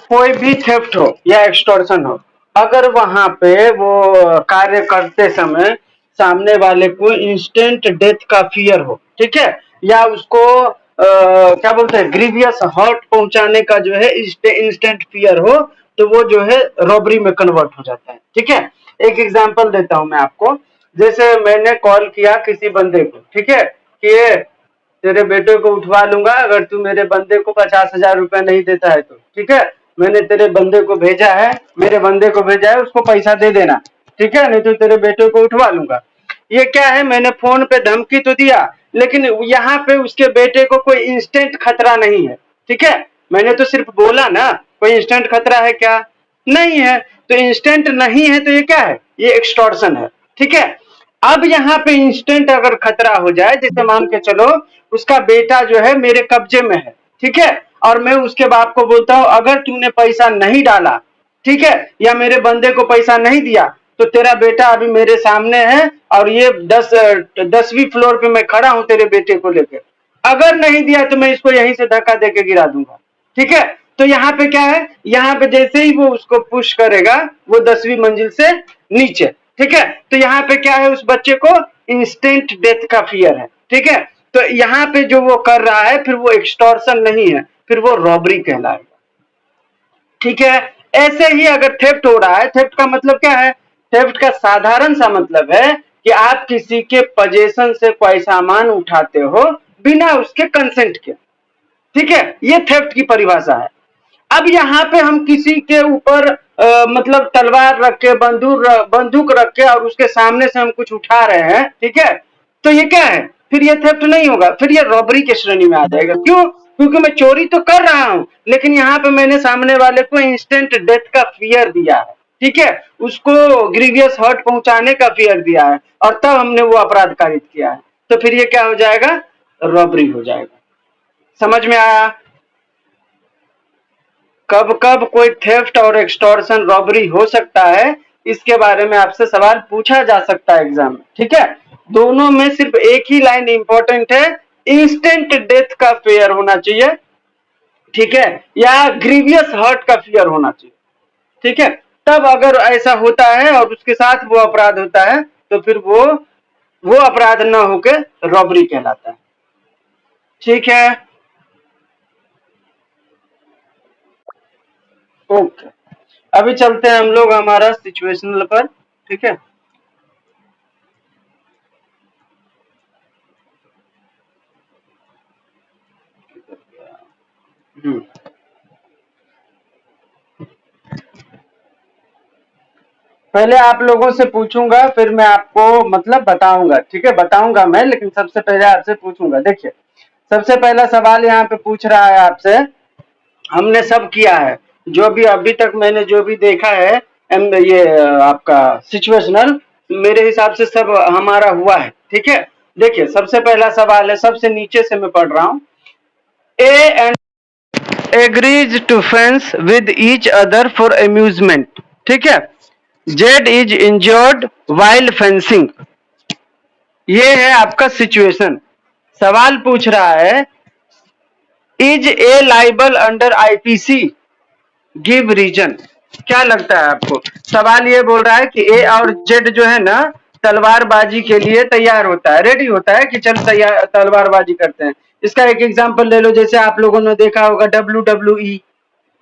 कोई भी थेफ्ट हो या एक्सटॉर्शन हो, अगर वहां पे वो कार्य करते समय सामने वाले को इंस्टेंट डेथ का फियर हो, ठीक है, या उसको क्या बोलते हैं ग्रीवियस हर्ट पहुंचाने का जो है इंस्टेंट फियर हो, तो वो जो है रॉबरी में कन्वर्ट हो जाता है। ठीक है, एक एग्जांपल देता हूं मैं आपको। जैसे मैंने कॉल किया किसी बंदे को, ठीक है, कि तेरे बेटे को उठवा लूंगा अगर तू मेरे बंदे को 50,000 रुपया नहीं देता है तो, ठीक है, मैंने तेरे बंदे को भेजा है, मेरे बंदे को भेजा है, उसको पैसा दे देना, ठीक है, नहीं तो तेरे बेटे को उठवा लूंगा। ये क्या है, मैंने फोन पे धमकी तो दिया, लेकिन यहाँ पे उसके बेटे को कोई इंस्टेंट खतरा नहीं है। ठीक है, मैंने तो सिर्फ बोला ना, कोई इंस्टेंट खतरा है क्या, नहीं है। तो इंस्टेंट नहीं है तो ये क्या है, ये एक्सटॉर्शन है। ठीक है, अब यहाँ पे इंस्टेंट अगर खतरा हो जाए, जैसे मान के चलो उसका बेटा जो है मेरे कब्जे में है, ठीक है, और मैं उसके बाप को बोलता हूं अगर तूने पैसा नहीं डाला, ठीक है, या मेरे बंदे को पैसा नहीं दिया, तो तेरा बेटा अभी मेरे सामने है और ये 10वीं फ्लोर पे मैं खड़ा हूं तेरे बेटे को लेकर, अगर नहीं दिया तो मैं इसको यहीं से धक्का देके गिरा दूंगा। ठीक है, तो यहाँ पे क्या है, यहाँ पे जैसे ही वो उसको पुश करेगा वो 10वीं मंजिल से नीचे, ठीक है, तो यहाँ पे क्या है, उस बच्चे को इंस्टेंट डेथ का फियर है। ठीक है, तो यहाँ पे जो वो कर रहा है फिर वो एक्सटॉर्शन नहीं है, फिर वो रॉबरी कहलाएगा। ठीक है, ऐसे ही अगर थेफ्ट हो रहा है, थेफ्ट का मतलब क्या है, थेफ्ट का साधारण सा मतलब है कि आप किसी के पोजेशन से कोई सामान उठाते हो बिना उसके कंसेंट के। ठीक है, ये थेफ्ट की परिभाषा है। अब यहाँ पे हम किसी के ऊपर मतलब तलवार रख के बंदूक रख के और उसके सामने से हम कुछ उठा रहे हैं, ठीक है, तो ये क्या है, फिर ये थेफ्ट नहीं होगा, फिर ये रॉबरी के श्रेणी में आ जाएगा। क्यों, क्योंकि मैं चोरी तो कर रहा हूं लेकिन यहाँ पे मैंने सामने वाले को इंस्टेंट डेथ का फियर दिया है, ठीक है, उसको ग्रीवियस हर्ट पहुंचाने का फियर दिया है और तब हमने वो अपराध कारित किया है, तो फिर ये क्या हो जाएगा, रॉबरी हो जाएगा। समझ में आया? कब कब कोई थेफ्ट और एक्सटॉर्शन रॉबरी हो सकता है, इसके बारे में आपसे सवाल पूछा जा सकता है एग्जाम में। ठीक है, दोनों में सिर्फ एक ही लाइन इंपॉर्टेंट है, इंस्टेंट डेथ का फियर होना चाहिए, ठीक है, या ग्रीवियस हर्ट का फियर होना चाहिए। ठीक है, तब अगर ऐसा होता है और उसके साथ वो अपराध होता है तो फिर वो अपराध न होकर रॉबरी कहलाता है। ठीक है, ओके, अभी चलते हैं हम लोग हमारा सिचुएशनल पर। ठीक है, पहले आप लोगों से पूछूंगा फिर मैं आपको मतलब बताऊंगा। ठीक है, बताऊंगा मैं, लेकिन सबसे पहले आपसे पूछूंगा। देखिए, सबसे पहला सवाल यहाँ पे पूछ रहा है आपसे, हमने सब किया है जो भी अभी तक मैंने जो भी देखा है, ये आपका सिचुएशनल, मेरे हिसाब से सब हमारा हुआ है। ठीक है, देखिए सबसे पहला सवाल है, सबसे नीचे से मैं पढ़ रहा हूँ। A and agrees to fence with each other for amusement. ठीक है, Z is injured while fencing। ये है आपका सिचुएशन। सवाल पूछ रहा है, is A liable under IPC, give reason. क्या लगता है आपको? सवाल ये बोल रहा है कि ए और जेड जो है ना तलवारबाजी के लिए तैयार होता है, रेडी होता है कि चल तैयार तलवारबाजी करते हैं। इसका एक एग्जांपल ले लो, जैसे आप लोगों ने देखा होगा WWE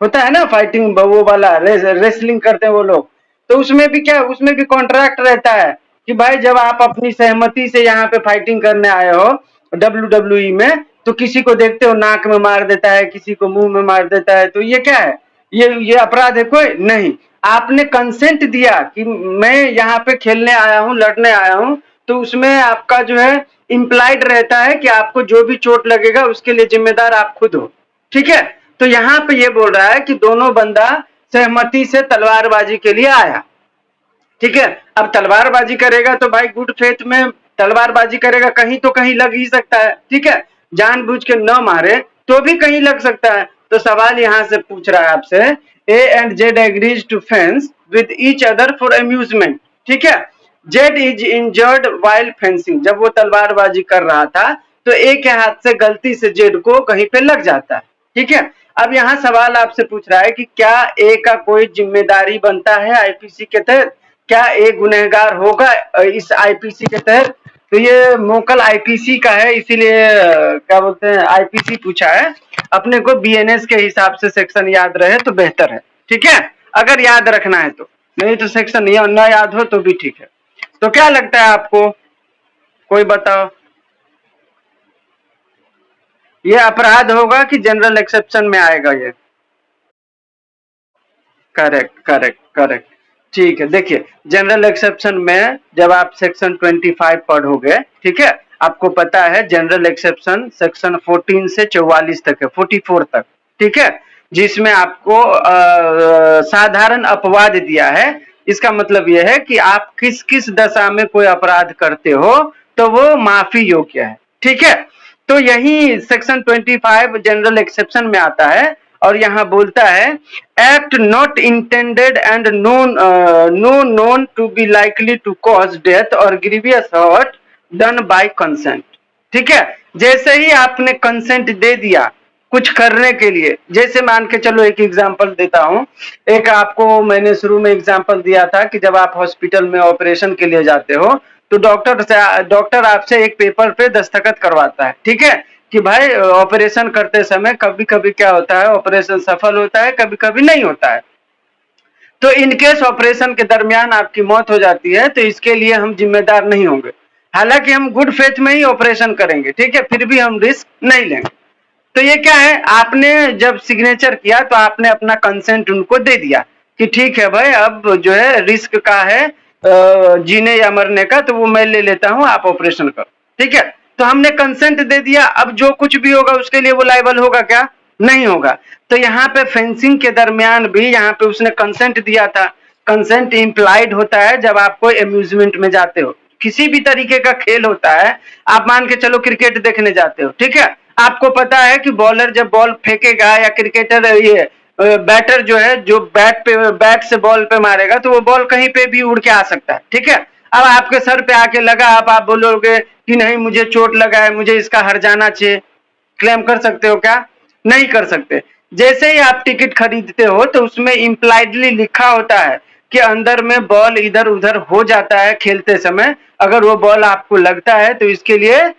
होता है ना, फाइटिंग वो वाला रेसलिंग करते हैं वो लोग, तो उसमें भी क्या, उसमें भी कॉन्ट्रैक्ट रहता है कि भाई जब आप अपनी सहमति से यहाँ पे फाइटिंग करने आए हो WWE में, तो किसी को देखते हो नाक में मार देता है, किसी को मुंह में मार देता है, तो ये क्या है, ये अपराध है कोई नहीं। आपने कंसेंट दिया कि मैं यहाँ पे खेलने आया हूँ, लड़ने आया हूँ, तो उसमें आपका जो है इम्प्लाइड रहता है कि आपको जो भी चोट लगेगा उसके लिए जिम्मेदार आप खुद हो। ठीक है, तो यहाँ पे ये बोल रहा है कि दोनों बंदा सहमति से तलवारबाजी के लिए आया। ठीक है, अब तलवारबाजी करेगा तो भाई गुड फेथ में तलवारबाजी करेगा, कहीं तो कहीं लग ही सकता है। ठीक है, जानबूझ के न मारे तो भी कहीं लग सकता है। तो सवाल यहाँ से पूछ रहा है आपसे, A and Z agrees to fence with each other for amusement. ठीक है, Z is injured while fencing, जब वो तलवारबाजी कर रहा था तो एक हाथ से गलती से जेड को कहीं पे लग जाता है। ठीक है, अब यहाँ सवाल आपसे पूछ रहा है कि क्या ए का कोई जिम्मेदारी बनता है आईपीसी के तहत, क्या ए गुनहगार होगा इस आईपीसी के तहत। तो ये मोकल आईपीसी का है, इसीलिए क्या बोलते हैं आईपीसी पूछा है। अपने को बीएनएस के हिसाब से सेक्शन याद रहे तो बेहतर है, ठीक है, अगर याद रखना है तो, नहीं तो सेक्शन न याद हो तो भी ठीक है। तो क्या लगता है आपको, कोई बताओ, ये अपराध होगा कि जनरल एक्सेप्शन में आएगा ये। करेक्ट करेक्ट करेक्ट, ठीक है। देखिए जनरल एक्सेप्शन में जब आप सेक्शन 25 पढ़ोगे, ठीक है, आपको पता है जनरल एक्सेप्शन सेक्शन 14 से 44 तक है, 44 तक, ठीक है, जिसमें आपको साधारण अपवाद दिया है। इसका मतलब यह है कि आप किस किस दशा में कोई अपराध करते हो तो वो माफी योग्य है, ठीक है। तो यही सेक्शन 25 जनरल एक्सेप्शन में आता है और यहाँ बोलता है act not intended and known to be likely to cause death और grievous hurt done by consent, ठीक है। जैसे ही आपने कंसेंट दे दिया कुछ करने के लिए, जैसे मान के चलो एक एग्जांपल देता हूं, एक आपको मैंने शुरू में एग्जांपल दिया था कि जब आप हॉस्पिटल में ऑपरेशन के लिए जाते हो तो डॉक्टर आपसे एक पेपर पे दस्तखत करवाता है, ठीक है, कि भाई ऑपरेशन करते समय कभी कभी क्या होता है ऑपरेशन सफल होता है, कभी कभी नहीं होता है। तो इनकेस ऑपरेशन के दरमियान आपकी मौत हो जाती है तो इसके लिए हम जिम्मेदार नहीं होंगे, हालांकि हम गुड फेथ में ही ऑपरेशन करेंगे, ठीक है, फिर भी हम रिस्क नहीं लेंगे। तो ये क्या है, आपने जब सिग्नेचर किया तो आपने अपना कंसेंट उनको दे दिया कि ठीक है भाई अब जो है रिस्क का है जीने या मरने का, तो वो मैं ले लेता हूं, आप ऑपरेशन करो, ठीक है। तो हमने कंसेंट दे दिया, अब जो कुछ भी होगा उसके लिए वो लायबल होगा क्या, नहीं होगा। तो यहाँ पे फेंसिंग के दरमियान भी यहाँ पे उसने कंसेंट दिया था। कंसेंट इम्प्लाइड होता है जब आप कोई अम्यूजमेंट में जाते हो, किसी भी तरीके का खेल होता है, आप मान के चलो क्रिकेट देखने जाते हो, ठीक है, आपको पता है कि बॉलर जब बॉल फेंकेगा या क्रिकेटर ये बैटर जो है जो बैट से बॉल पे मारेगा तो वो बॉल कहीं पे भी उड़ के आ सकता है, ठीक है। अब आपके सर पे आके लगा, आप बोलोगे कि नहीं मुझे चोट लगा है, मुझे इसका हर्जाना चाहिए, क्लेम कर सकते हो क्या, नहीं कर सकते। जैसे ही आप टिकट खरीदते हो तो उसमें इम्प्लाइडली लिखा होता है कि अंदर में बॉल इधर उधर हो जाता है खेलते समय, अगर वो बॉल आपको लगता है तो इसके लिए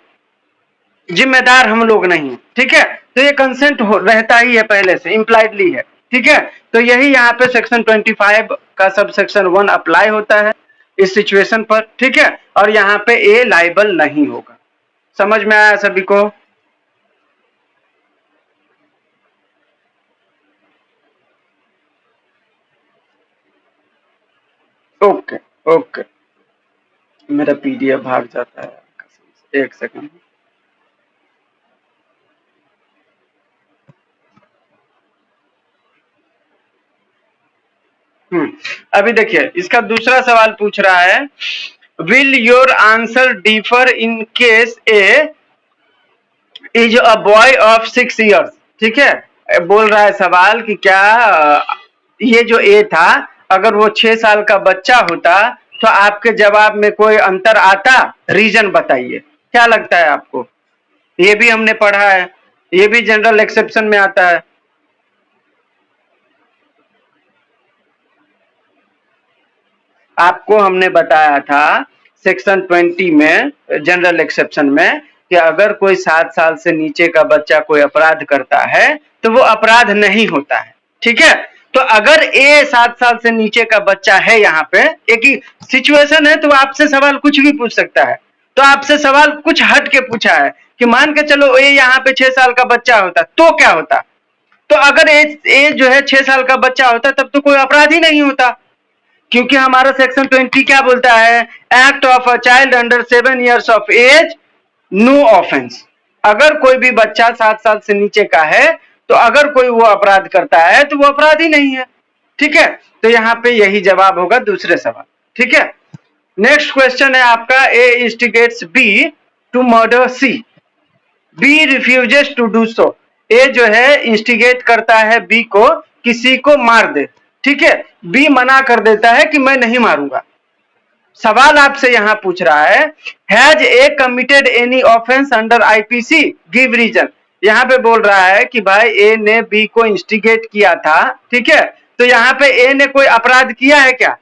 जिम्मेदार हम लोग नहीं, ठीक है। तो ये कंसेंट रहता ही है पहले से, इम्प्लाइडली है, ठीक है। तो यही यहाँ पे सेक्शन 25 का सब सेक्शन 1 अप्लाई होता है इस सिचुएशन पर, ठीक है, और यहाँ पे ए लाइबल नहीं होगा। समझ में आया सभी को? ओके ओके, मेरा पीडीएफ भाग जाता है, एक सेकंड। अभी देखिए इसका दूसरा सवाल पूछ रहा है, will your answer differ in case A is a boy of 6 years, ठीक है। बोल रहा है सवाल कि क्या ये जो ए था अगर वो 6 साल का बच्चा होता तो आपके जवाब में कोई अंतर आता, रीजन बताइए। क्या लगता है आपको? ये भी हमने पढ़ा है, ये भी जनरल एक्सेप्शन में आता है। आपको हमने बताया था सेक्शन 20 में जनरल एक्सेप्शन में कि अगर कोई 7 साल से नीचे का बच्चा कोई अपराध करता है तो वो अपराध नहीं होता है, ठीक है। तो अगर ए 7 साल से नीचे का बच्चा है, यहाँ पे एक ही सिचुएशन है तो आपसे सवाल कुछ भी पूछ सकता है। तो आपसे सवाल कुछ हट के पूछा है कि मान के चलो ए यहाँ पे 6 साल का बच्चा होता तो क्या होता। तो अगर ए जो है 6 साल का बच्चा होता तब तो कोई अपराध ही नहीं होता, क्योंकि हमारा सेक्शन 20 क्या बोलता है, act of a child under 7 years of age no offence. अगर कोई भी बच्चा 7 साल से नीचे का है तो अगर कोई वो अपराध करता है तो वो अपराध ही नहीं है, ठीक है। तो यहाँ पे यही जवाब होगा दूसरे सवाल, ठीक है। नेक्स्ट क्वेश्चन है आपका, A instigates B to murder C, B refuses to do so. A जो है इंस्टिगेट करता है बी को किसी को मार दे, ठीक है, बी मना कर देता है कि मैं नहीं मारूंगा। सवाल आपसे यहां पूछ रहा है, has A committed any offence under IPC, give reason. यहाँ पे बोल रहा है कि भाई ए ने बी को इंस्टिगेट किया था, ठीक है। तो यहाँ पे ए ने कोई अपराध किया है क्या?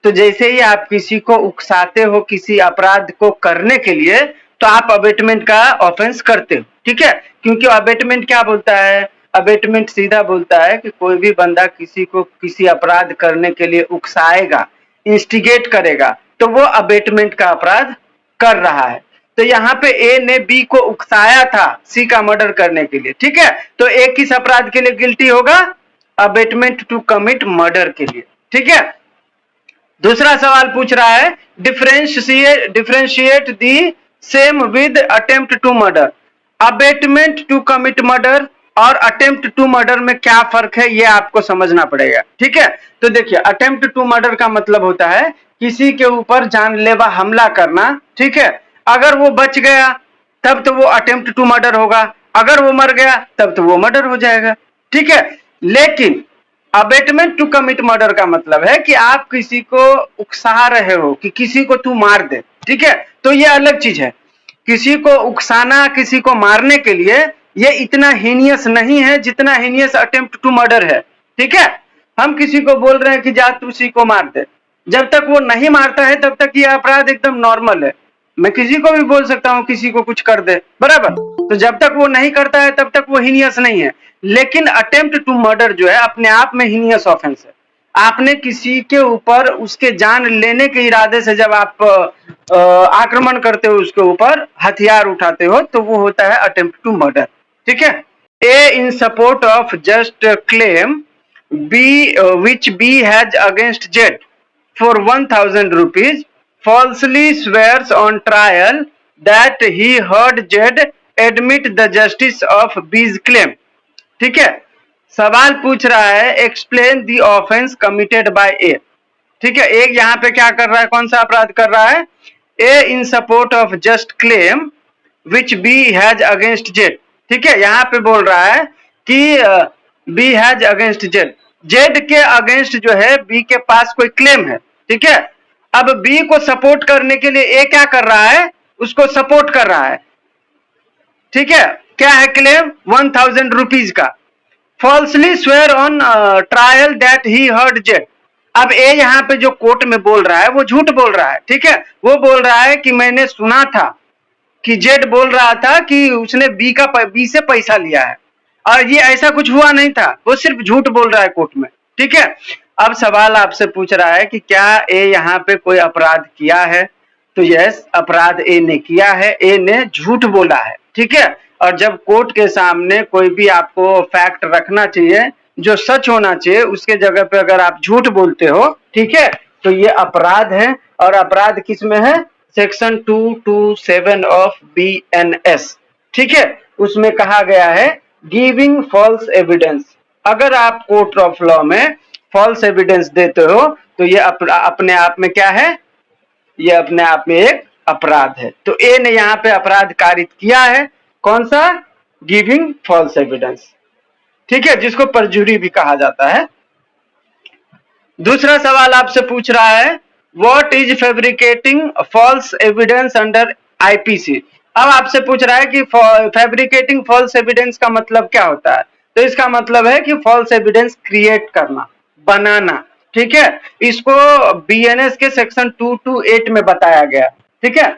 तो जैसे ही आप किसी को उकसाते हो किसी अपराध को करने के लिए, तो आप अबेटमेंट का ऑफेंस करते हो, ठीक है। क्योंकि अबेटमेंट क्या बोलता है? अबेटमेंट सीधा बोलता है कि कोई भी बंदा किसी को किसी अपराध करने के लिए उकसाएगा, इंस्टिगेट करेगा, तो वो अबेटमेंट का अपराध कर रहा है। तो यहाँ पे ए ने बी को उकसाया था सी का मर्डर करने के लिए, ठीक है। तो ए किस अपराध के लिए गिल्टी होगा? अबेटमेंट टू कमिट मर्डर के लिए, ठीक है। दूसरा सवाल पूछ रहा है differentiate the same with attempt to murder. Abetment to commit murder और अटेम्प्ट टू मर्डर में क्या फर्क है, ये आपको समझना पड़ेगा, ठीक है। तो देखिए, अटेम्प्ट टू मर्डर का मतलब होता है किसी के ऊपर जानलेवा हमला करना, ठीक है। अगर वो बच गया तब तो वो अटेम्प्ट टू मर्डर होगा, अगर वो मर गया तब तो वो मर्डर हो जाएगा, ठीक है। लेकिन अबेटमेंट टू कमिट मर्डर का मतलब है कि आप किसी को उकसा रहे हो कि किसी को तू मार दे, ठीक है। तो ये अलग चीज है। किसी को उकसाना, किसी को मारने के लिए, ये इतना हीनियस नहीं है जितना हीनियस अटेम्प्ट टू मर्डर है, ठीक है। हम किसी को बोल रहे हैं कि जा तू उसी को मार दे, जब तक वो नहीं मारता है तब तक ये अपराध एकदम नॉर्मल है। मैं किसी को भी बोल सकता हूँ किसी को कुछ कर दे, बराबर। तो जब तक वो नहीं करता है तब तक वो हीनियस नहीं है। लेकिन अटेम्प्ट टू मर्डर जो है अपने आप में हीनियस ऑफेंस है। आपने किसी के ऊपर उसके जान लेने के इरादे से जब आप आक्रमण करते हो, उसके ऊपर हथियार उठाते हो, तो वो होता है अटेम्प्ट टू मर्डर, ठीक है। A in support of just claim B which B has against Z for 1000 rupees falsely swears on trial that he heard Jed admit the justice of B's claim, ठीक है। सवाल पूछ रहा है explain the offence committed by A, ठीक है। एक यहाँ पे क्या कर रहा है, कौन सा अपराध कर रहा है? A in support of just claim which B has against Z, ठीक है। यहाँ पे बोल रहा है कि B has against Z, Z के अगेंस्ट जो है बी के पास कोई क्लेम है, ठीक है। अब बी को सपोर्ट करने के लिए ए क्या कर रहा है? उसको सपोर्ट कर रहा है, ठीक है। क्या है क्लेम? 1000 रुपीज का। Falsely swear on trial that he heard Z. अब ए यहाँ पे जो कोर्ट में बोल रहा है वो झूठ बोल रहा है, ठीक है। वो बोल रहा है कि मैंने सुना था कि जेड बोल रहा था कि उसने बी से पैसा लिया है, और ये ऐसा कुछ हुआ नहीं था, वो सिर्फ झूठ बोल रहा है कोर्ट में, ठीक है। अब सवाल आपसे पूछ रहा है कि क्या ए यहाँ पे कोई अपराध किया है? तो यस, अपराध ए ने किया है, ए ने झूठ बोला है, ठीक है। और जब कोर्ट के सामने कोई भी आपको फैक्ट रखना चाहिए जो सच होना चाहिए, उसके जगह पे अगर आप झूठ बोलते हो, ठीक है, तो ये अपराध है। और अपराध किस में है? सेक्शन 227 ऑफ BNS, ठीक है। उसमें कहा गया है गिविंग फॉल्स एविडेंस। अगर आप कोर्ट ऑफ लॉ में फॉल्स एविडेंस देते हो तो ये अपने आप में क्या है? ये अपने आप में एक अपराध है। तो ए ने यहाँ पे अपराध कारित किया है, कौन सा? गिविंग फॉल्स एविडेंस, ठीक है, जिसको परजुरी भी कहा जाता है। दूसरा सवाल आपसे पूछ रहा है what is fabricating false evidence under IPC। अब आपसे पूछ रहा है कि फैब्रिकेटिंग फॉल्स एविडेंस का मतलब क्या होता है? तो इसका मतलब है कि फॉल्स एविडेंस क्रिएट करना, बनाना, ठीक है। इसको BNS के सेक्शन 228 में बताया गया, ठीक है।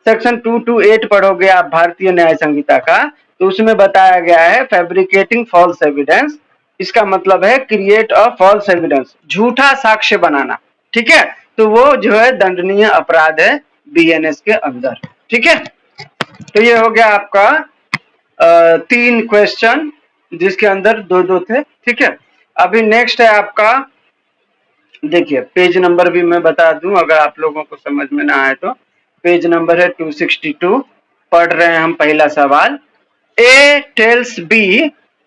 सेक्शन 228 पढ़ोगे आप भारतीय न्याय संहिता का, तो उसमें बताया गया है फैब्रिकेटिंग फॉल्स एविडेंस, इसका मतलब है क्रिएट अ फॉल्स एविडेंस, झूठा साक्ष्य बनाना, ठीक है। तो वो जो है दंडनीय अपराध है BNS के अंदर, ठीक है। तो ये हो गया आपका 3 क्वेश्चन, जिसके अंदर 2-2 थे, ठीक है। अभी नेक्स्ट है आपका, देखिए पेज नंबर भी मैं बता दूं अगर आप लोगों को समझ में ना आए तो। पेज नंबर है 262, पढ़ रहे हैं हम पहला सवाल। A tells B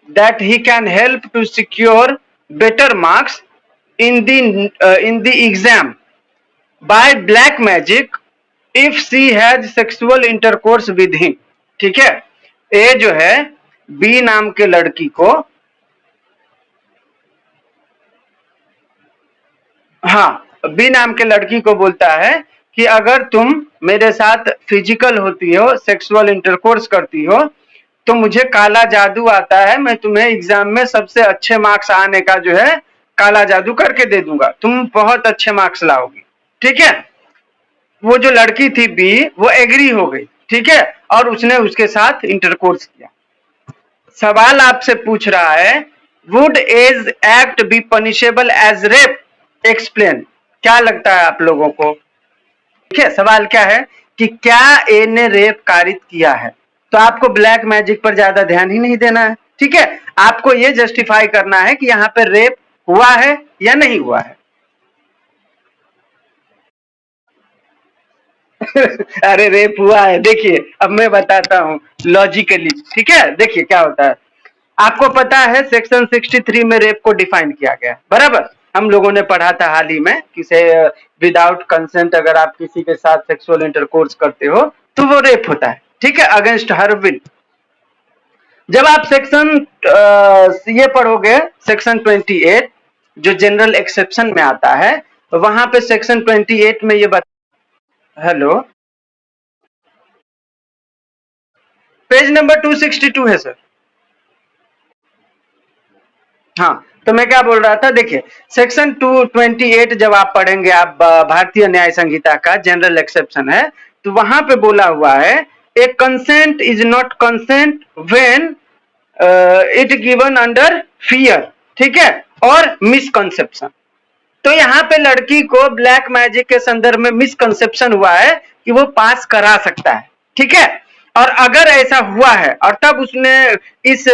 that he can help to secure better marks in the exam by black magic if she has sexual intercourse with him, ठीक है। A जो है B नाम के लड़की को, हाँ, बी नाम के लड़की को बोलता है कि अगर तुम मेरे साथ फिजिकल होती हो, सेक्सुअल इंटरकोर्स करती हो, तो मुझे काला जादू आता है, मैं तुम्हें एग्जाम में सबसे अच्छे मार्क्स आने का जो है काला जादू करके दे दूंगा, तुम बहुत अच्छे मार्क्स लाओगी। ठीक है, वो जो लड़की थी बी, वो एग्री हो गई। ठीक है, और उसने उसके साथ इंटरकोर्स किया। सवाल आपसे पूछ रहा है, would A's act be punishable as rape? Explain. क्या लगता है आप लोगों को? ठीक है, सवाल क्या है कि क्या ए ने रेप कारित किया है? तो आपको ब्लैक मैजिक पर ज्यादा ध्यान ही नहीं देना है। ठीक है, आपको ये जस्टिफाई करना है कि यहाँ पे रेप हुआ है या नहीं हुआ है। अरे रेप हुआ है। देखिए, अब मैं बताता हूँ लॉजिकली। ठीक है, देखिए क्या होता है। आपको पता है सेक्शन 63 में रेप को डिफाइन किया गया है, बराबर? हम लोगों ने पढ़ा था हाल ही में कि से विदाउट कंसेंट अगर आप किसी के साथ सेक्सुअल इंटरकोर्स करते हो तो वो रेप होता है। ठीक है, अगेंस्ट हर विल। जब आप सेक्शन ये पढ़ोगे, सेक्शन 28 जो जनरल एक्सेप्शन में आता है, वहां पे सेक्शन 28 में ये हेलो, पेज नंबर 262 है सर। हाँ, तो मैं क्या बोल रहा था, देखिए सेक्शन 228 जब आप पढ़ेंगे, आप भारतीय न्याय संहिता का जनरल एक्सेप्शन है, तो वहां पे बोला हुआ है, a consent is not consent when it given under fear. ठीक है, और मिसकंसेप्शन। तो यहाँ पे लड़की को ब्लैक मैजिक के संदर्भ में मिसकंसेप्शन हुआ है कि वो पास करा सकता है। ठीक है, और अगर ऐसा हुआ है और तब उसने इस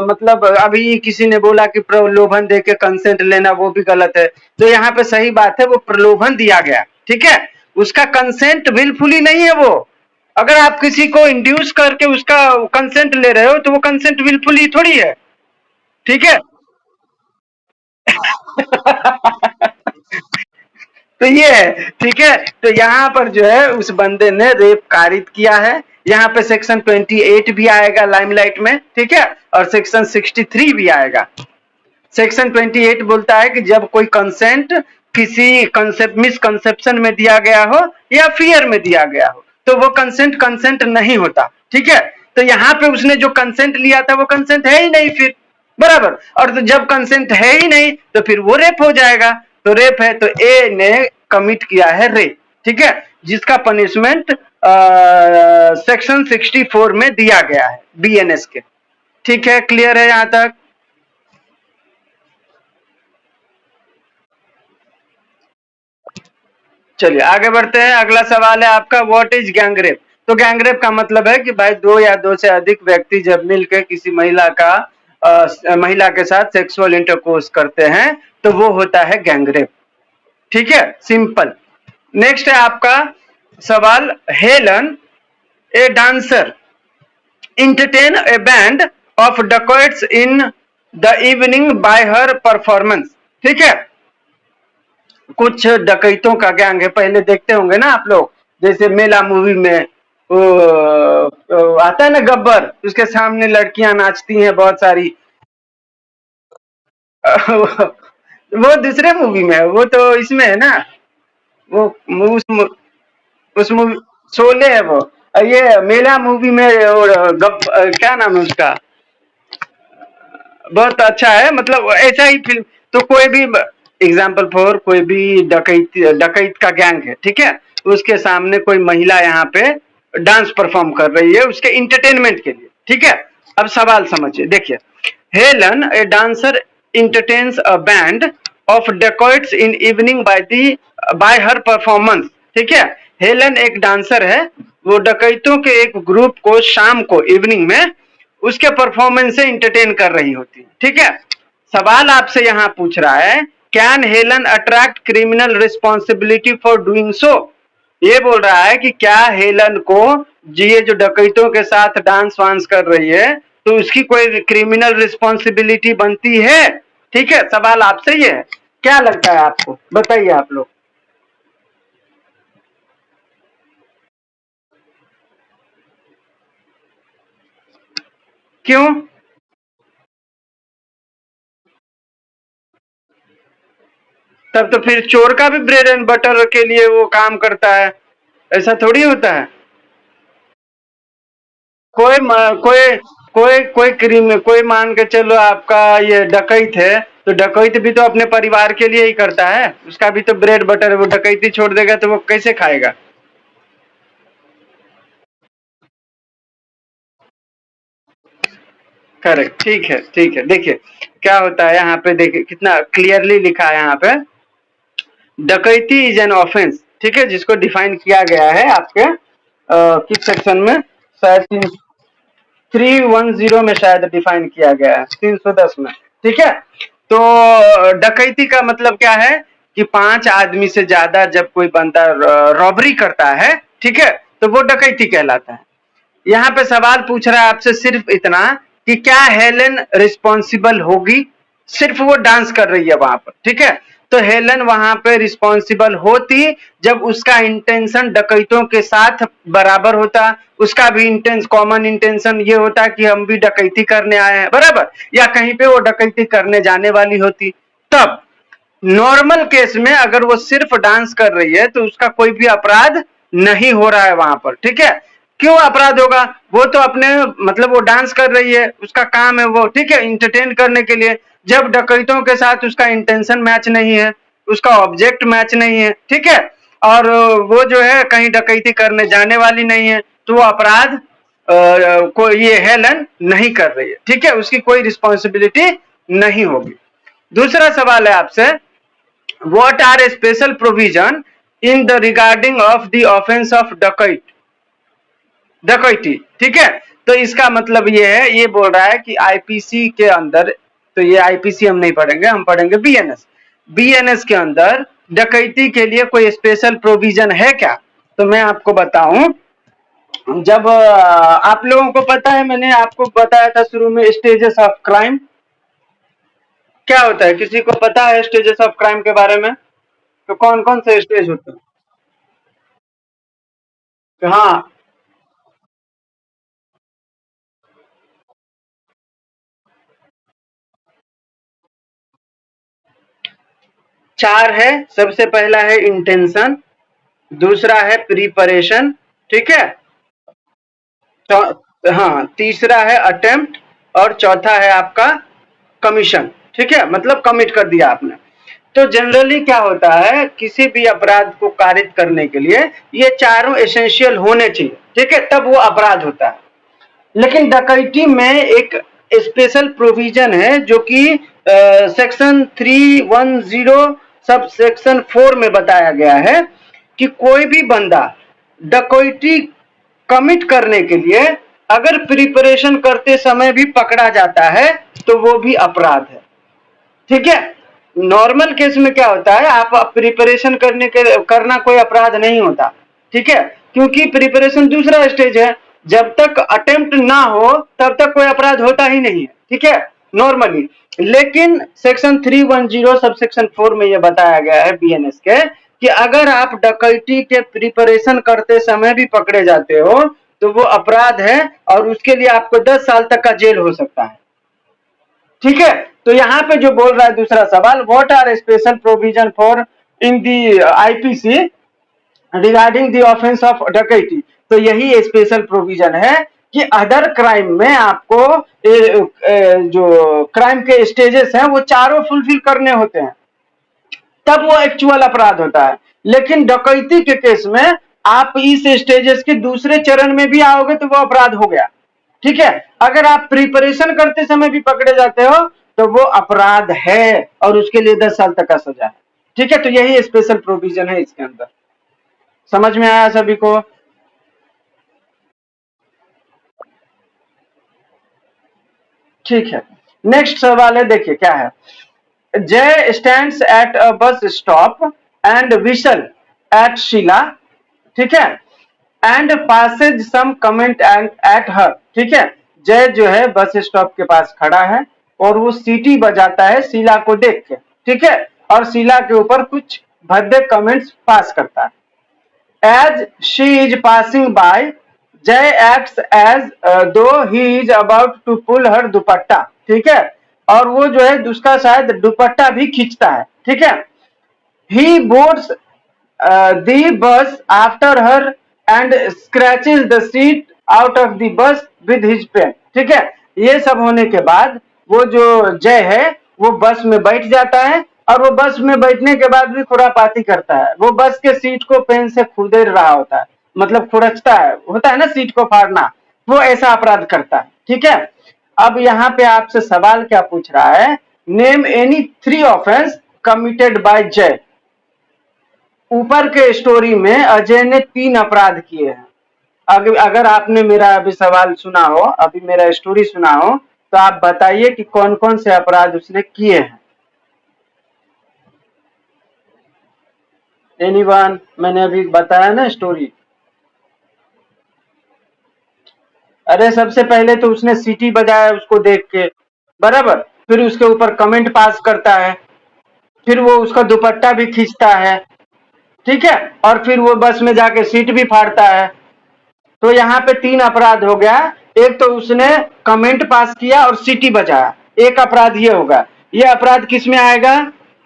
मतलब अभी किसी ने बोला कि प्रलोभन दे के कंसेंट लेना वो भी गलत है, तो यहाँ पे सही बात है, वो प्रलोभन दिया गया। ठीक है, उसका कंसेंट विलफुली नहीं है वो। अगर आप किसी को इंड्यूस करके उसका कंसेंट ले रहे हो तो वो कंसेंट विलफुली थोड़ी है। ठीक है। तो ये है। ठीक है, तो यहाँ पर जो है उस बंदे ने रेप कारित किया है। यहाँ पे सेक्शन 28 भी आएगा लाइमलाइट में। ठीक है, और सेक्शन 63 भी आएगा। सेक्शन 28 बोलता है कि जब कोई कंसेंट किसी कंसेप्ट मिसकंसेप्शन में दिया गया हो या फियर में दिया गया हो तो वो कंसेंट कंसेंट नहीं होता। ठीक है, तो यहाँ पे उसने जो कंसेंट लिया था वो कंसेंट है ही नहीं फिर, बराबर? और तो जब कंसेंट है ही नहीं तो फिर वो रेप हो जाएगा। तो रेप है तो ए ने कमिट किया है रेप। ठीक है, जिसका पनिशमेंट सेक्शन 64 में दिया गया है बीएनएस के। ठीक है, क्लियर है यहां तक? चलिए आगे बढ़ते हैं। अगला सवाल है आपका, व्हाट इज गैंगरेप? तो गैंगरेप का मतलब है कि भाई दो या दो से अधिक व्यक्ति जब मिलकर किसी महिला के साथ सेक्सुअल इंटरकोर्स करते हैं तो वो होता है गैंगरेप। ठीक है, सिंपल। नेक्स्ट है आपका सवाल, Helen a dancer entertain a band of dacoits in the evening by her performance। ठीक है, कुछ डकैतों का गैंग है, पहले देखते होंगे ना आप लोग, जैसे मेला मूवी में वो आता है ना गब्बर, उसके सामने लड़कियां नाचती हैं बहुत सारी। वो दूसरे मूवी में है, वो तो इसमें है ना, वो उस मूवी शोले है वो। ये मेला मूवी में क्या नाम है उसका, बहुत अच्छा है, मतलब ऐसा ही फिल्म। तो कोई भी एग्जाम्पल फॉर, कोई भी डकैत डकैत का गैंग है, ठीक है, उसके सामने कोई महिला यहाँ पे डांस परफॉर्म कर रही है उसके इंटरटेनमेंट के लिए। ठीक है, अब सवाल समझिए, देखिए, Helen a dancer entertains a band of dacoits in evening by her performance. ठीक है, हेलन एक डांसर है, वो डकैतों के एक ग्रुप को शाम को इवनिंग में उसके परफॉर्मेंस से इंटरटेन कर रही होती है। ठीक है, सवाल आपसे यहां पूछ रहा है, can Helen attract criminal responsibility for doing so? ये बोल रहा है कि क्या हेलन को, ये जो डकैतों के साथ डांस वांस कर रही है, तो उसकी कोई क्रिमिनल रिस्पॉन्सिबिलिटी बनती है? ठीक है, सवाल आपसे ये है, क्या लगता है आपको, बताइए आप लोग। क्यों? तब तो फिर चोर का भी ब्रेड एंड बटर के लिए वो काम करता है, ऐसा थोड़ी होता है। कोई कोई कोई कोई क्रिम कोई मान के चलो आपका ये डकैत है, तो डकैत भी तो अपने परिवार के लिए ही करता है, उसका भी तो ब्रेड बटर है, वो डकैती छोड़ देगा तो वो कैसे खाएगा। करेक्ट, ठीक है, देखिए क्या होता है यहाँ पे, देखिए कितना क्लियरली लिखा है यहाँ पे, डकैती इज एन ऑफेंस, ठीक है, जिसको डिफाइन किया गया है आपके किस सेक्शन में, शायद 310 में शायद डिफाइन किया गया है, 310 में, ठीक है। तो डकैती का मतलब क्या है कि 5 आदमी से ज्यादा जब कोई बंदा रॉबरी करता है, ठीक है, तो वो डकैती कहलाता है। यहाँ पे सवाल पूछ रहा है आपसे सिर्फ इतना कि क्या हेलेन रिस्पॉन्सिबल होगी, सिर्फ वो डांस कर रही है वहां पर, ठीक है, तो हेलन वहां पे रिस्पॉन्सिबल होती जब उसका इंटेंशन डकैतों के साथ बराबर होता, उसका भी इंटेंस कॉमन इंटेंशन ये होता कि हम भी डकैती करने आए हैं, बराबर, या कहीं पे वो डकैती करने जाने वाली होती। तब नॉर्मल केस में अगर वो सिर्फ डांस कर रही है तो उसका कोई भी अपराध नहीं हो रहा है वहां पर, ठीक है। क्यों अपराध होगा, वो तो अपने मतलब वो डांस कर रही है, उसका काम है वो, ठीक है, इंटरटेन करने के लिए। जब डकैतों के साथ उसका इंटेंशन मैच नहीं है, उसका ऑब्जेक्ट मैच नहीं है, ठीक है, और वो जो है कहीं डकैती करने जाने वाली नहीं है, तो वो अपराध को ये हेलन नहीं कर रही है, ठीक है, उसकी कोई रिस्पॉन्सिबिलिटी नहीं होगी। दूसरा सवाल है आपसे, what are a special provision in the regarding of the offence of dacoity, ठीक है। तो इसका मतलब ये है, ये बोल रहा है कि आईपीसी के अंदर, तो ये आईपीसी हम नहीं पढ़ेंगे, हम पढ़ेंगे बीएनएस, बीएनएस के अंदर डकैती के लिए कोई स्पेशल प्रोविजन है क्या। तो मैं आपको बताऊं, जब आप लोगों को पता है, मैंने आपको बताया था शुरू में स्टेजेस ऑफ क्राइम, क्या होता है, किसी को पता है स्टेजेस ऑफ क्राइम के बारे में, तो कौन कौन से स्टेज होते हैं। हाँ, 4 है। सबसे पहला है इंटेंशन, दूसरा है प्रिपरेशन, ठीक है, हाँ, तीसरा है अटेम्प्ट, और चौथा है आपका कमीशन, ठीक है, मतलब कमिट कर दिया आपने। तो जनरली क्या होता है, किसी भी अपराध को कारित करने के लिए ये चारों एसेंशियल होने चाहिए, ठीक है, तब वो अपराध होता है। लेकिन डकैती में एक स्पेशल प्रोविजन है जो कि सेक्शन 310 सब सेक्शन 4 में बताया गया है कि कोई भी बंदा डकैती कमिट करने के लिए अगर प्रिपरेशन करते समय भी पकड़ा जाता है तो वो भी अपराध है, ठीक है। नॉर्मल केस में क्या होता है, आप प्रिपरेशन करना कोई अपराध नहीं होता, ठीक है, क्योंकि प्रिपरेशन दूसरा स्टेज है, जब तक अटेम्प्ट ना हो तब तक कोई अपराध होता ही नहीं है, ठीक है, नॉर्मली। लेकिन सेक्शन 310 सब सेक्शन 4 में यह बताया गया है बीएनएस के कि अगर आप डकैती के प्रिपरेशन करते समय भी पकड़े जाते हो तो वो अपराध है और उसके लिए आपको 10 साल तक का जेल हो सकता है, ठीक है। तो यहाँ पे जो बोल रहा है दूसरा सवाल, what are special provision for in the IPC regarding the offence of dacoity, तो यही स्पेशल प्रोविजन है कि अदर क्राइम में आपको जो क्राइम के स्टेजेस हैं वो चारों फुलफिल करने होते हैं, तब वो एक्चुअल अपराध होता है। लेकिन डकैती के केस में आप इस स्टेजेस के दूसरे चरण में भी आओगे तो वो अपराध हो गया, ठीक है। अगर आप प्रिपरेशन करते समय भी पकड़े जाते हो तो वो अपराध है और उसके लिए 10 साल तक का सजा है, ठीक है। तो यही स्पेशल प्रोविजन है इसके अंदर, समझ में आया सभी को। ठीक है, नेक्स्ट सवाल है, देखिए क्या है, जय stands at a bus stop and whistle at Sheela, ठीक है, and passes some comment and at her, ठीक है। जय जो है बस स्टॉप के पास खड़ा है और वो सीटी बजाता है शीला को देख के, ठीक है, और शीला के ऊपर कुछ भद्दे कमेंट्स पास करता है। As she is passing by, Jai acts as though he is about to pull her dupatta, ठीक है, और वो जो है उसका शायद दुपट्टा भी खींचता है, ठीक है। ही boards the bus after her and scratches the seat out of the bus with his pen, ठीक है। ये सब होने के बाद वो जो जय है वो बस में बैठ जाता है, और वो बस में बैठने के बाद भी खुरापाती करता है। वो बस के सीट को पेन से खुदेड़ रहा होता है, मतलब खुरचता है, होता है ना सीट को फाड़ना, वो ऐसा अपराध करता है। ठीक है, अब यहाँ पे आपसे सवाल क्या पूछ रहा है, name any 3 offence committed bye जय। ऊपर के स्टोरी में अजय ने 3 अपराध किए हैं। अगर आपने मेरा अभी सवाल सुना हो, अभी मेरा स्टोरी सुना हो, तो आप बताइए कि कौन कौन से अपराध उसने किए हैं। एनीवन? मैंने अभी बताया ना स्टोरी। अरे सबसे पहले तो उसने सीटी बजाया उसको देख के, बराबर, फिर उसके ऊपर कमेंट पास करता है, फिर वो उसका दुपट्टा भी खींचता है, ठीक है, और फिर वो बस में जाके सीट भी फाड़ता है। तो यहाँ पे 3 अपराध हो गया। एक तो उसने कमेंट पास किया और सीटी बजाया, एक अपराध ये होगा। ये अपराध किस में आएगा?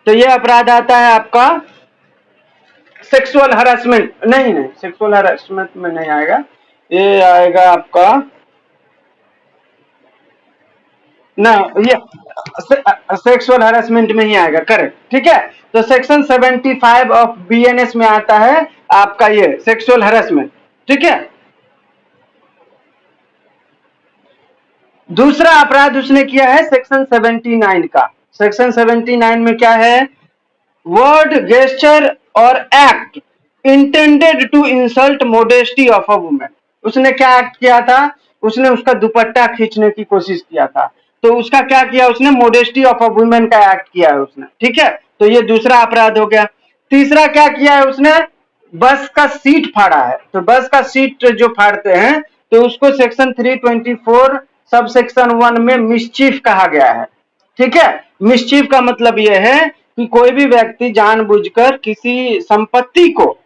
तो ये अपराध आता है आपका सेक्सुअल हरासमेंट, नहीं नहीं सेक्सुअल हरासमेंट में नहीं आएगा, ये आएगा आपका ना, ये सेक्सुअल हरासमेंट में ही आएगा, करेक्ट, ठीक है। तो सेक्शन 75 ऑफ बीएनएस में आता है आपका ये सेक्सुअल हरासमेंट, ठीक है। दूसरा अपराध उसने किया है सेक्शन 79 का। सेक्शन 79 में क्या है? वर्ड, गेस्चर और act intended to insult modesty of a women. उसने क्या एक्ट किया था? उसने उसका दुपट्टा खींचने की कोशिश किया था, तो उसका क्या किया उसने? मोडेस्टी ऑफ अ वुमेन का एक्ट किया है उसने, ठीक है। तो ये दूसरा अपराध हो गया। तीसरा क्या किया है उसने? बस का सीट फाड़ा है। तो बस का सीट जो फाड़ते हैं तो उसको सेक्शन 324 सब सेक्शन 1 में मिसचीफ कहा गया है, ठीक है। मिसचीफ का मतलब यह है कि कोई भी व्यक्ति जानबूझकर किसी संपत्ति को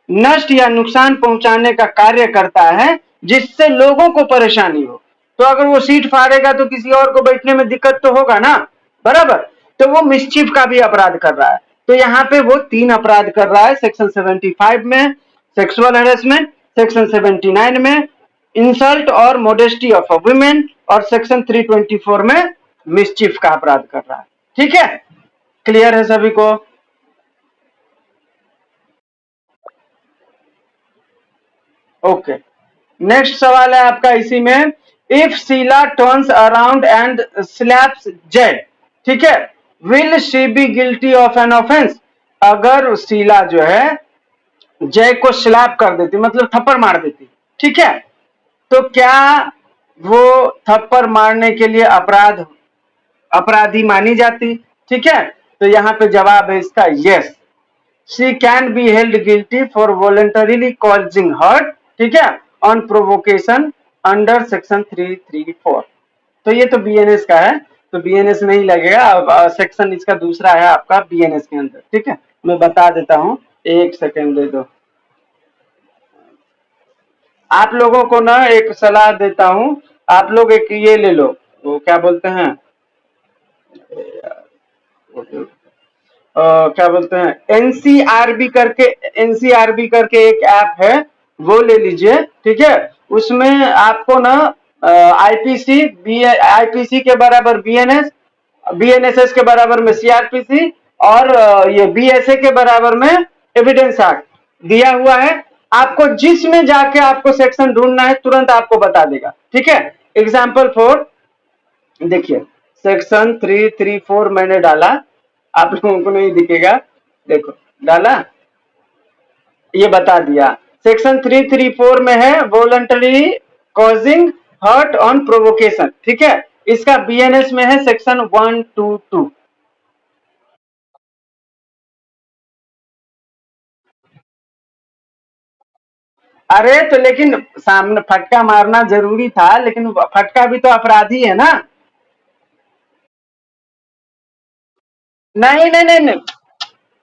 नष्ट या नुकसान पहुंचाने का कार्य करता है जिससे लोगों को परेशानी हो। तो अगर वो सीट फाड़ेगा तो किसी और को बैठने में दिक्कत तो होगा ना, बराबर। तो वो मिसचीफ का भी अपराध कर रहा है। तो यहाँ पे वो 3 अपराध कर रहा है, सेक्शन 75 में सेक्सुअल हेरेसमेंट, सेक्शन 79 में इंसल्ट और मोडेस्टी ऑफ अ वुमेन, और सेक्शन 324 में मिसचीफ का अपराध कर रहा है, ठीक है। क्लियर है सभी को? ओके, नेक्स्ट सवाल है आपका इसी में, if Sheela turns around and slaps Jai, ठीक है, will she be guilty of an offence. अगर शीला जो है जय को स्लैप कर देती, मतलब थप्पड़ मार देती, ठीक है, तो क्या वो थप्पड़ मारने के लिए अपराधी मानी जाती? ठीक है, तो यहाँ पे जवाब है इसका yes, she can be held guilty for voluntarily causing hurt, ठीक है, ऑन प्रोवोकेशन अंडर सेक्शन 334। तो ये तो बीएनएस का है, तो बीएनएस नहीं लगेगा। अब सेक्शन इसका दूसरा है आपका बीएनएस के अंदर, ठीक है। मैं बता देता हूँ, एक सेकेंड दे दो। आप लोगों को ना एक सलाह देता हूँ, आप लोग एक ये ले लो, वो क्या बोलते हैं, क्या बोलते हैं, एनसीआरबी करके एक ऐप है, वो ले लीजिए, ठीक है। उसमें आपको ना आईपीसी के बराबर बीएनएस, बीएनएसएस के बराबर में सीआरपीसी, और ये बीएसए के बराबर में एविडेंस एक्ट दिया हुआ है। आपको जिसमें जाके आपको सेक्शन ढूंढना है तुरंत आपको बता देगा, ठीक है। एग्जाम्पल 4 देखिए, सेक्शन 334 मैंने डाला, आप लोगों को नहीं दिखेगा, देखो डाला, ये बता दिया। सेक्शन 334 में है voluntary causing hurt on provocation, ठीक है। इसका बीएनएस में है सेक्शन 122। अरे तो लेकिन सामने फटका मारना जरूरी था, लेकिन फटका भी तो अपराधी है ना। नहीं नहीं नहीं नहीं,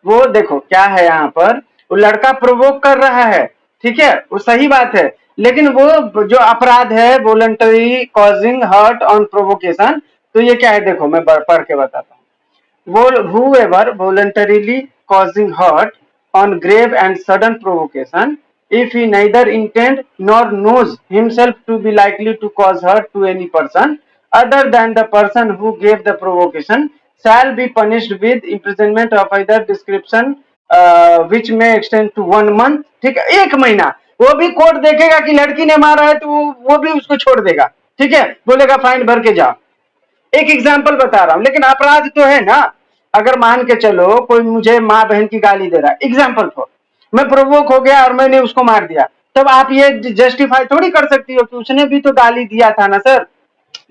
वो देखो क्या है यहाँ पर, वो लड़का प्रोवोक कर रहा है, ठीक है, वो सही बात है, लेकिन वो जो अपराध है voluntary causing hurt on provocation, तो ये क्या है देखो, मैं पढ़ के बताता हूँ। whoever voluntarily causing hurt on grave and sudden provocation, if he neither intend nor knows himself to be likely to cause hurt to any person, other than the person who gave the provocation shall be punished with imprisonment of either description which may extend to 1 month। ठीक है, 1 महीना। वो भी court देखेगा कि लड़की ने मारा है तो वो भी उसको छोड़ देगा। ठीक है, बोलेगा फाइन भर के जाओ। एक एग्जाम्पल बता रहा हूं, लेकिन अपराध तो है ना। अगर मान के चलो कोई मुझे माँ बहन की गाली दे रहा है, एग्जाम्पल फॉर, मैं प्रोवोक हो गया और मैंने उसको मार दिया, तब आप ये जस्टिफाई थोड़ी कर सकती हो कि उसने भी तो गाली दिया था ना सर।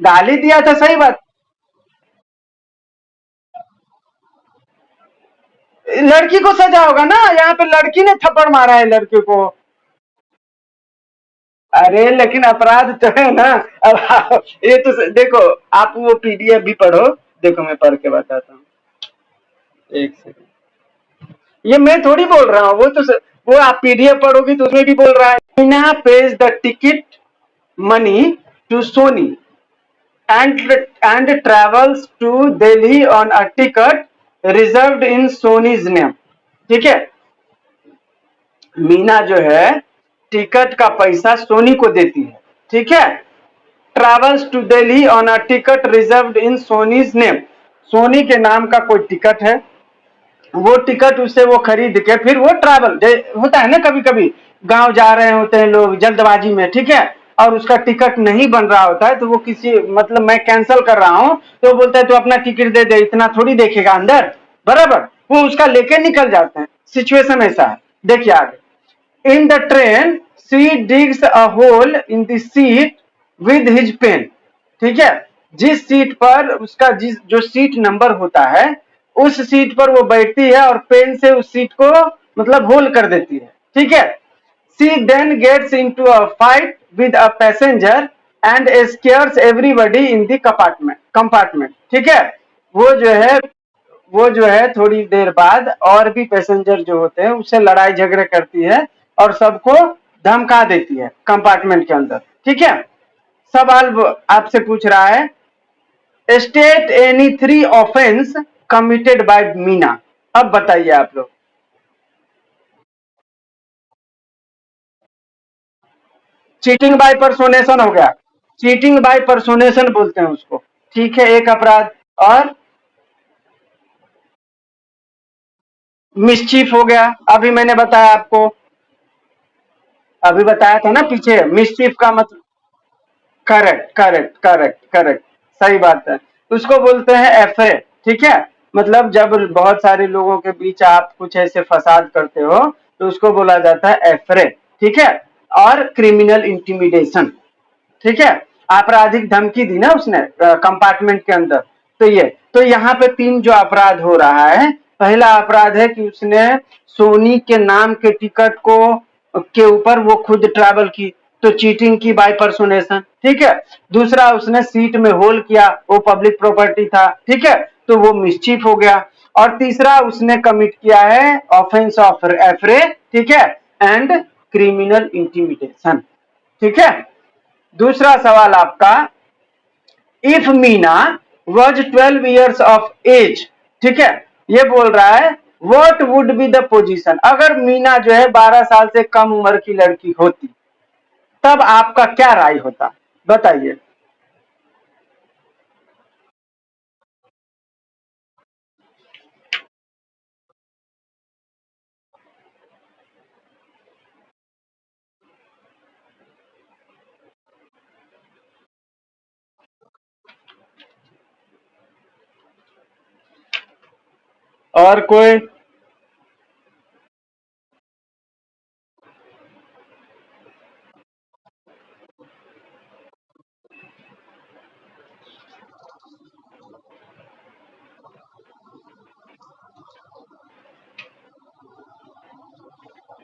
गाली दिया था, सही बात। लड़की को सजा होगा ना, यहाँ पे लड़की ने थप्पड़ मारा है लड़के को। अरे लेकिन अपराध तो है ना। अब ये तो देखो, आप वो पीडीएफ भी पढ़ो। देखो मैं पढ़ के बताता हूँ, एक सेकंड। ये मैं थोड़ी बोल रहा हूँ, वो आप पीडीएफ पढ़ोगी तो उसमें भी बोल रहा है। Meena pays the ticket money to Soni and travels to Delhi on a ticket reserved in Sony's name। ठीक है, मीना जो है टिकट का पैसा सोनी को देती है। ठीक है, travels to Delhi on a ticket reserved in Soni's name. Soni के नाम का कोई टिकट है, वो टिकट उससे वो खरीद के फिर वो ट्रैवल होता है ना, कभी कभी गांव जा रहे होते हैं लोग जल्दबाजी में। ठीक है, और उसका टिकट नहीं बन रहा होता है तो वो किसी मतलब मैं कैंसिल कर रहा हूं तो बोलता है तो अपना टिकट दे दे, इतना थोड़ी देखेगा अंदर, बराबर। वो उसका लेके निकल जाते हैं। सिचुएशन ऐसा है, देखिए आगे। In the train she digs a hole in the seat with his pen. ठीक है, जिस सीट पर उसका जिस जो सीट नंबर होता है उस सीट पर वो बैठती है और पेन से उस सीट को मतलब होल कर देती है। ठीक है, C then gets into a fight with a passenger and scares everybody in the compartment. ठीक है, वो जो है वो जो है थोड़ी देर बाद और भी पैसेंजर जो होते हैं उससे लड़ाई झगड़े करती है और सबको धमका देती है कंपार्टमेंट के अंदर। ठीक है, सवाल आपसे पूछ रहा है, state any 3 offence committed bye Meena. अब बताइए आप लोग। चीटिंग बाय पर्सोनेशन हो गया, चीटिंग बाय पर्सोनेशन बोलते हैं उसको। ठीक है, एक अपराध। और मिसचीफ हो गया, अभी मैंने बताया आपको, अभी बताया था ना पीछे, मिसचीफ का मतलब। करेक्ट करेक्ट करेक्ट करेक्ट, सही बात है। उसको बोलते हैं एफरे। ठीक है, मतलब जब बहुत सारे लोगों के बीच आप कुछ ऐसे फसाद करते हो तो उसको बोला जाता है एफरे। ठीक है, और क्रिमिनल इंटिमिडेशन। ठीक है, आपराधिक धमकी दी ना उसने कंपार्टमेंट के अंदर। तो ये तो यहाँ पे 3 जो अपराध हो रहा है। पहला अपराध है कि उसने सोनी के नाम के टिकट को के ऊपर वो खुद ट्रैवल की, तो चीटिंग की बाय पर्सोनेशन। ठीक है, दूसरा उसने सीट में होल किया, वो पब्लिक प्रॉपर्टी था। ठीक है, तो वो मिसचीफ हो गया। और तीसरा उसने कमिट किया है ऑफेंस ऑफ एफरे। ठीक है, एंड क्रिमिनल इंटिमिडेशन। ठीक है, दूसरा सवाल आपका, if Meena was 12 years of age. ठीक है, ये बोल रहा है what would be the position, अगर मीना जो है 12 साल से कम उम्र की लड़की होती तब आपका क्या राय होता, बताइए। और कोई?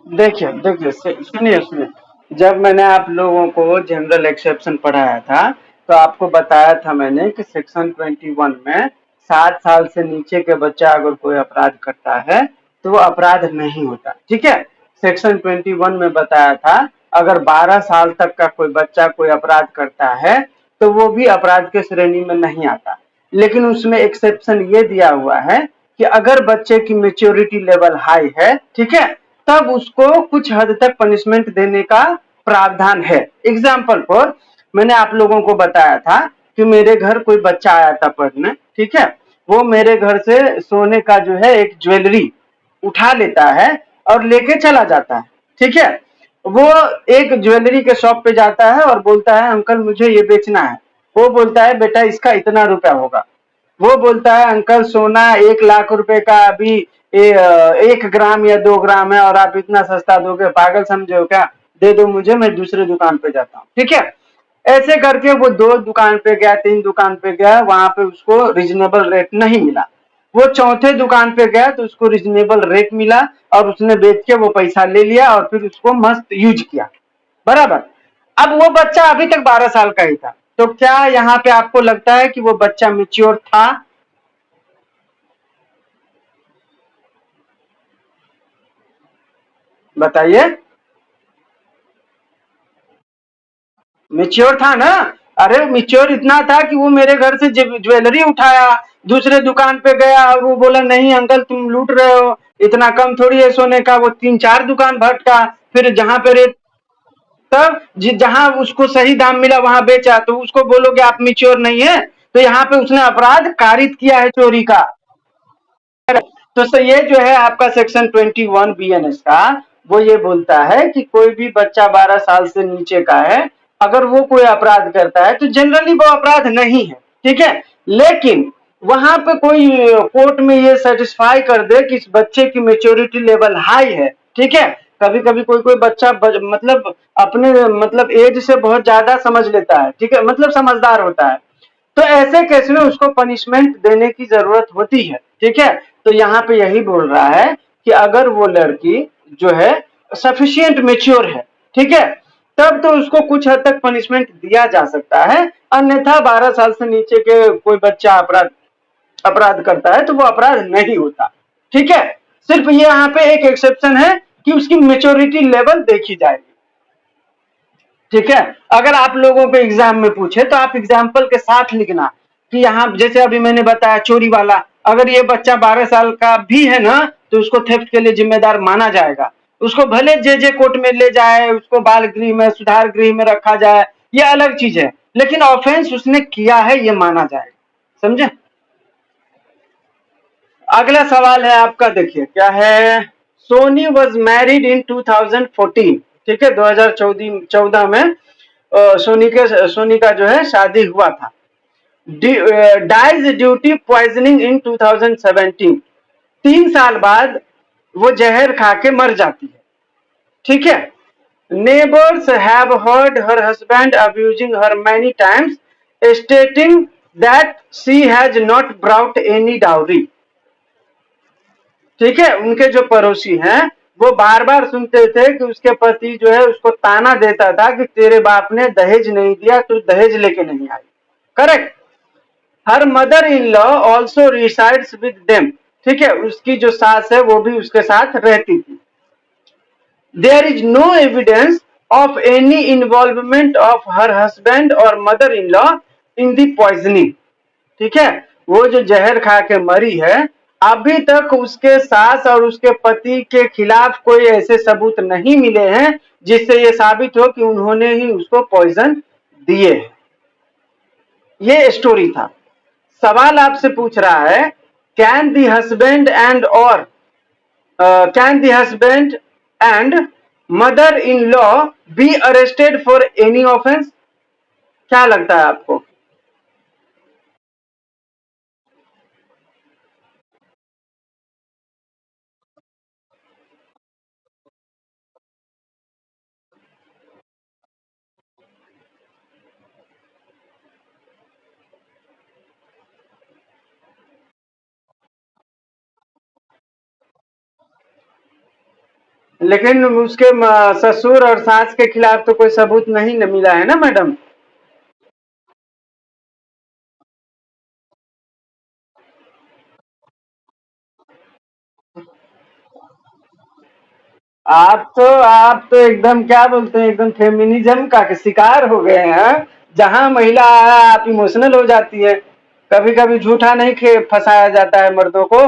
देखिए देखिए, सुनिए सुनिए, जब मैंने आप लोगों को जनरल एक्सेप्शन पढ़ाया था तो आपको बताया था मैंने कि सेक्शन 21 में 7 साल से नीचे के बच्चा अगर कोई अपराध करता है तो वो अपराध नहीं होता। ठीक है, सेक्शन 21 में बताया था अगर 12 साल तक का कोई बच्चा कोई अपराध करता है तो वो भी अपराध के श्रेणी में नहीं आता। लेकिन उसमें एक्सेप्शन ये दिया हुआ है कि अगर बच्चे की मेच्योरिटी लेवल हाई है, ठीक है, तब उसको कुछ हद तक पनिशमेंट देने का प्रावधान है। एग्जाम्पल फॉर, मैंने आप लोगों को बताया था कि मेरे घर कोई बच्चा आया था पढ़ने, ठीक है, वो मेरे घर से सोने का जो है एक ज्वेलरी उठा लेता है और लेके चला जाता है, ठीक है। वो एक ज्वेलरी के शॉप पे जाता है और बोलता है अंकल मुझे ये बेचना है। वो बोलता है बेटा इसका इतना रुपया होगा। वो बोलता है अंकल सोना 1 लाख रुपए का अभी 1 ग्राम या 2 ग्राम है और आप इतना सस्ता दोगे, पागल समझे हो क्या? दे दो मुझे, मैं दूसरे दुकान पे जाता हूँ, ठीक है। ऐसे करके वो 2 दुकान पे गया, 3 दुकान पे गया, वहां पे उसको रिजनेबल रेट नहीं मिला। वो चौथे दुकान पे गया तो उसको रिजनेबल रेट मिला और उसने बेच के वो पैसा ले लिया और फिर उसको मस्त यूज किया, बराबर। अब वो बच्चा अभी तक 12 साल का ही था, तो क्या यहाँ पे आपको लगता है कि वो बच्चा मेच्योर था? बताइए। मेच्योर था ना? अरे मेच्योर इतना था कि वो मेरे घर से ज्वेलरी उठाया, दूसरे दुकान पे गया और वो बोला नहीं अंकल तुम लूट रहे हो, इतना कम थोड़ी है सोने का। वो 3 4 दुकान भटका, फिर जहां पे रेट, तब जहां उसको सही दाम मिला वहां बेचा, तो उसको बोलोगे आप मेच्योर नहीं है? तो यहाँ पे उसने अपराध कारित किया है चोरी का। तो ये जो है आपका सेक्शन 21 BNS का, वो ये बोलता है कि कोई भी बच्चा 12 साल से नीचे का है, अगर वो कोई अपराध करता है तो जनरली वो अपराध नहीं है, ठीक है। लेकिन वहां पे कोई कोर्ट में ये सेटिस्फाई कर दे कि इस बच्चे की मेच्योरिटी लेवल हाई है, ठीक है। कभी कभी कोई कोई बच्चा मतलब अपने मतलब एज से बहुत ज्यादा समझ लेता है, ठीक है, मतलब समझदार होता है। तो ऐसे केस में उसको पनिशमेंट देने की जरूरत होती है, ठीक है। तो यहाँ पे यही बोल रहा है कि अगर वो लड़की जो है सफिशियंट मेच्योर है, ठीक है, तब तो उसको कुछ हद तक पनिशमेंट दिया जा सकता है। अन्यथा 12 साल से नीचे के कोई बच्चा अपराध अपराध करता है तो वो अपराध नहीं होता, ठीक है। सिर्फ ये यहाँ पे एक एक्सेप्शन है कि उसकी मेच्योरिटी लेवल देखी जाएगी, ठीक है। अगर आप लोगों को एग्जाम में पूछे तो आप एग्जाम्पल के साथ लिखना कि यहाँ जैसे अभी मैंने बताया चोरी वाला, अगर ये बच्चा 12 साल का भी है ना तो उसको थेफ्ट के लिए जिम्मेदार माना जाएगा। उसको भले जे कोर्ट में ले जाए, उसको बाल गृह में सुधार गृह में रखा जाए, ये अलग चीज है, लेकिन ऑफेंस उसने किया है ये माना जाएगा, समझे। अगला सवाल है आपका, देखिए क्या है। सोनी वॉज मैरिड इन 2014, ठीक है, 2014 में सोनी का जो है शादी हुआ था। डाइज ड्यूटी पॉइजनिंग इन 2017, 3 साल बाद वो जहर खा के मर जाती है, ठीक है। Neighbours have heard her husband abusing her many times, stating that she has not brought any dowry, ठीक है। उनके जो पड़ोसी हैं वो बार बार सुनते थे कि उसके पति जो है उसको ताना देता था कि तेरे बाप ने दहेज नहीं दिया, तू दहेज लेके नहीं आई, correct. Her mother in law also resides with them, ठीक है, उसकी जो सास है वो भी उसके साथ रहती थी। There is no evidence of any involvement of her husband और mother in law in the poisoning, ठीक है। वो जो जहर खा के मरी है, अभी तक उसके सास और उसके पति के खिलाफ कोई ऐसे सबूत नहीं मिले हैं जिससे ये साबित हो कि उन्होंने ही उसको पॉइजन दिए। ये स्टोरी था। सवाल आपसे पूछ रहा है, कैन दी हस्बैंड एंड और can the husband and mother in law be arrested for any offence? क्या लगता है आपको? लेकिन उसके ससुर और सास के खिलाफ तो कोई सबूत नहीं न मिला है ना मैडम। आप तो एकदम क्या बोलते हैं, एकदम फेमिनिज्म का शिकार हो गए हैं। जहां महिला आया आप इमोशनल हो जाती है। कभी कभी झूठा नहीं फंसाया जाता है मर्दों को।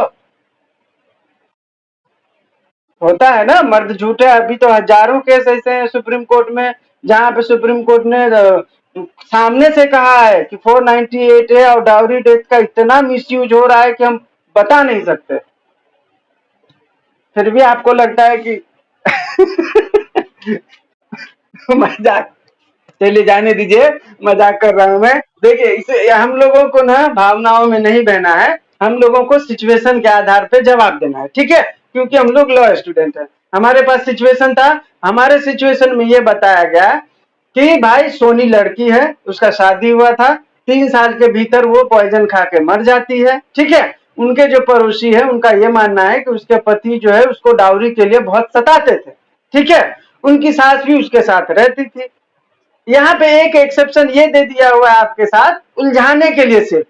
होता है ना, मर्द झूठे, अभी तो हजारों केस ऐसे हैं सुप्रीम कोर्ट में जहां पे सुप्रीम कोर्ट ने सामने से कहा है कि 498 है और डाउरी डेथ का इतना मिसयूज हो रहा है कि हम बता नहीं सकते, फिर भी आपको लगता है कि मजाक, चलिए जाने दीजिए, मजाक कर रहा हूं मैं। देखिए इसे हम लोगों को ना भावनाओं में नहीं बहना है, हम लोगों को सिचुएशन के आधार पे जवाब देना है, ठीक है, क्योंकि हम लोग लॉ स्टूडेंट हैं। हमारे पास सिचुएशन था, हमारे सिचुएशन में ये बताया गया कि भाई सोनी लड़की है, उसका शादी हुआ था, 3 साल के भीतर वो पॉइजन खा के मर जाती है, ठीक है। उनके जो पड़ोसी है उनका ये मानना है कि उसके पति जो है उसको डाउरी के लिए बहुत सताते थे, ठीक है। उनकी सास भी उसके साथ रहती थी। यहाँ पे एक एक्सेप्शन ये दे दिया हुआ है आपके साथ उलझाने के लिए सिर्फ,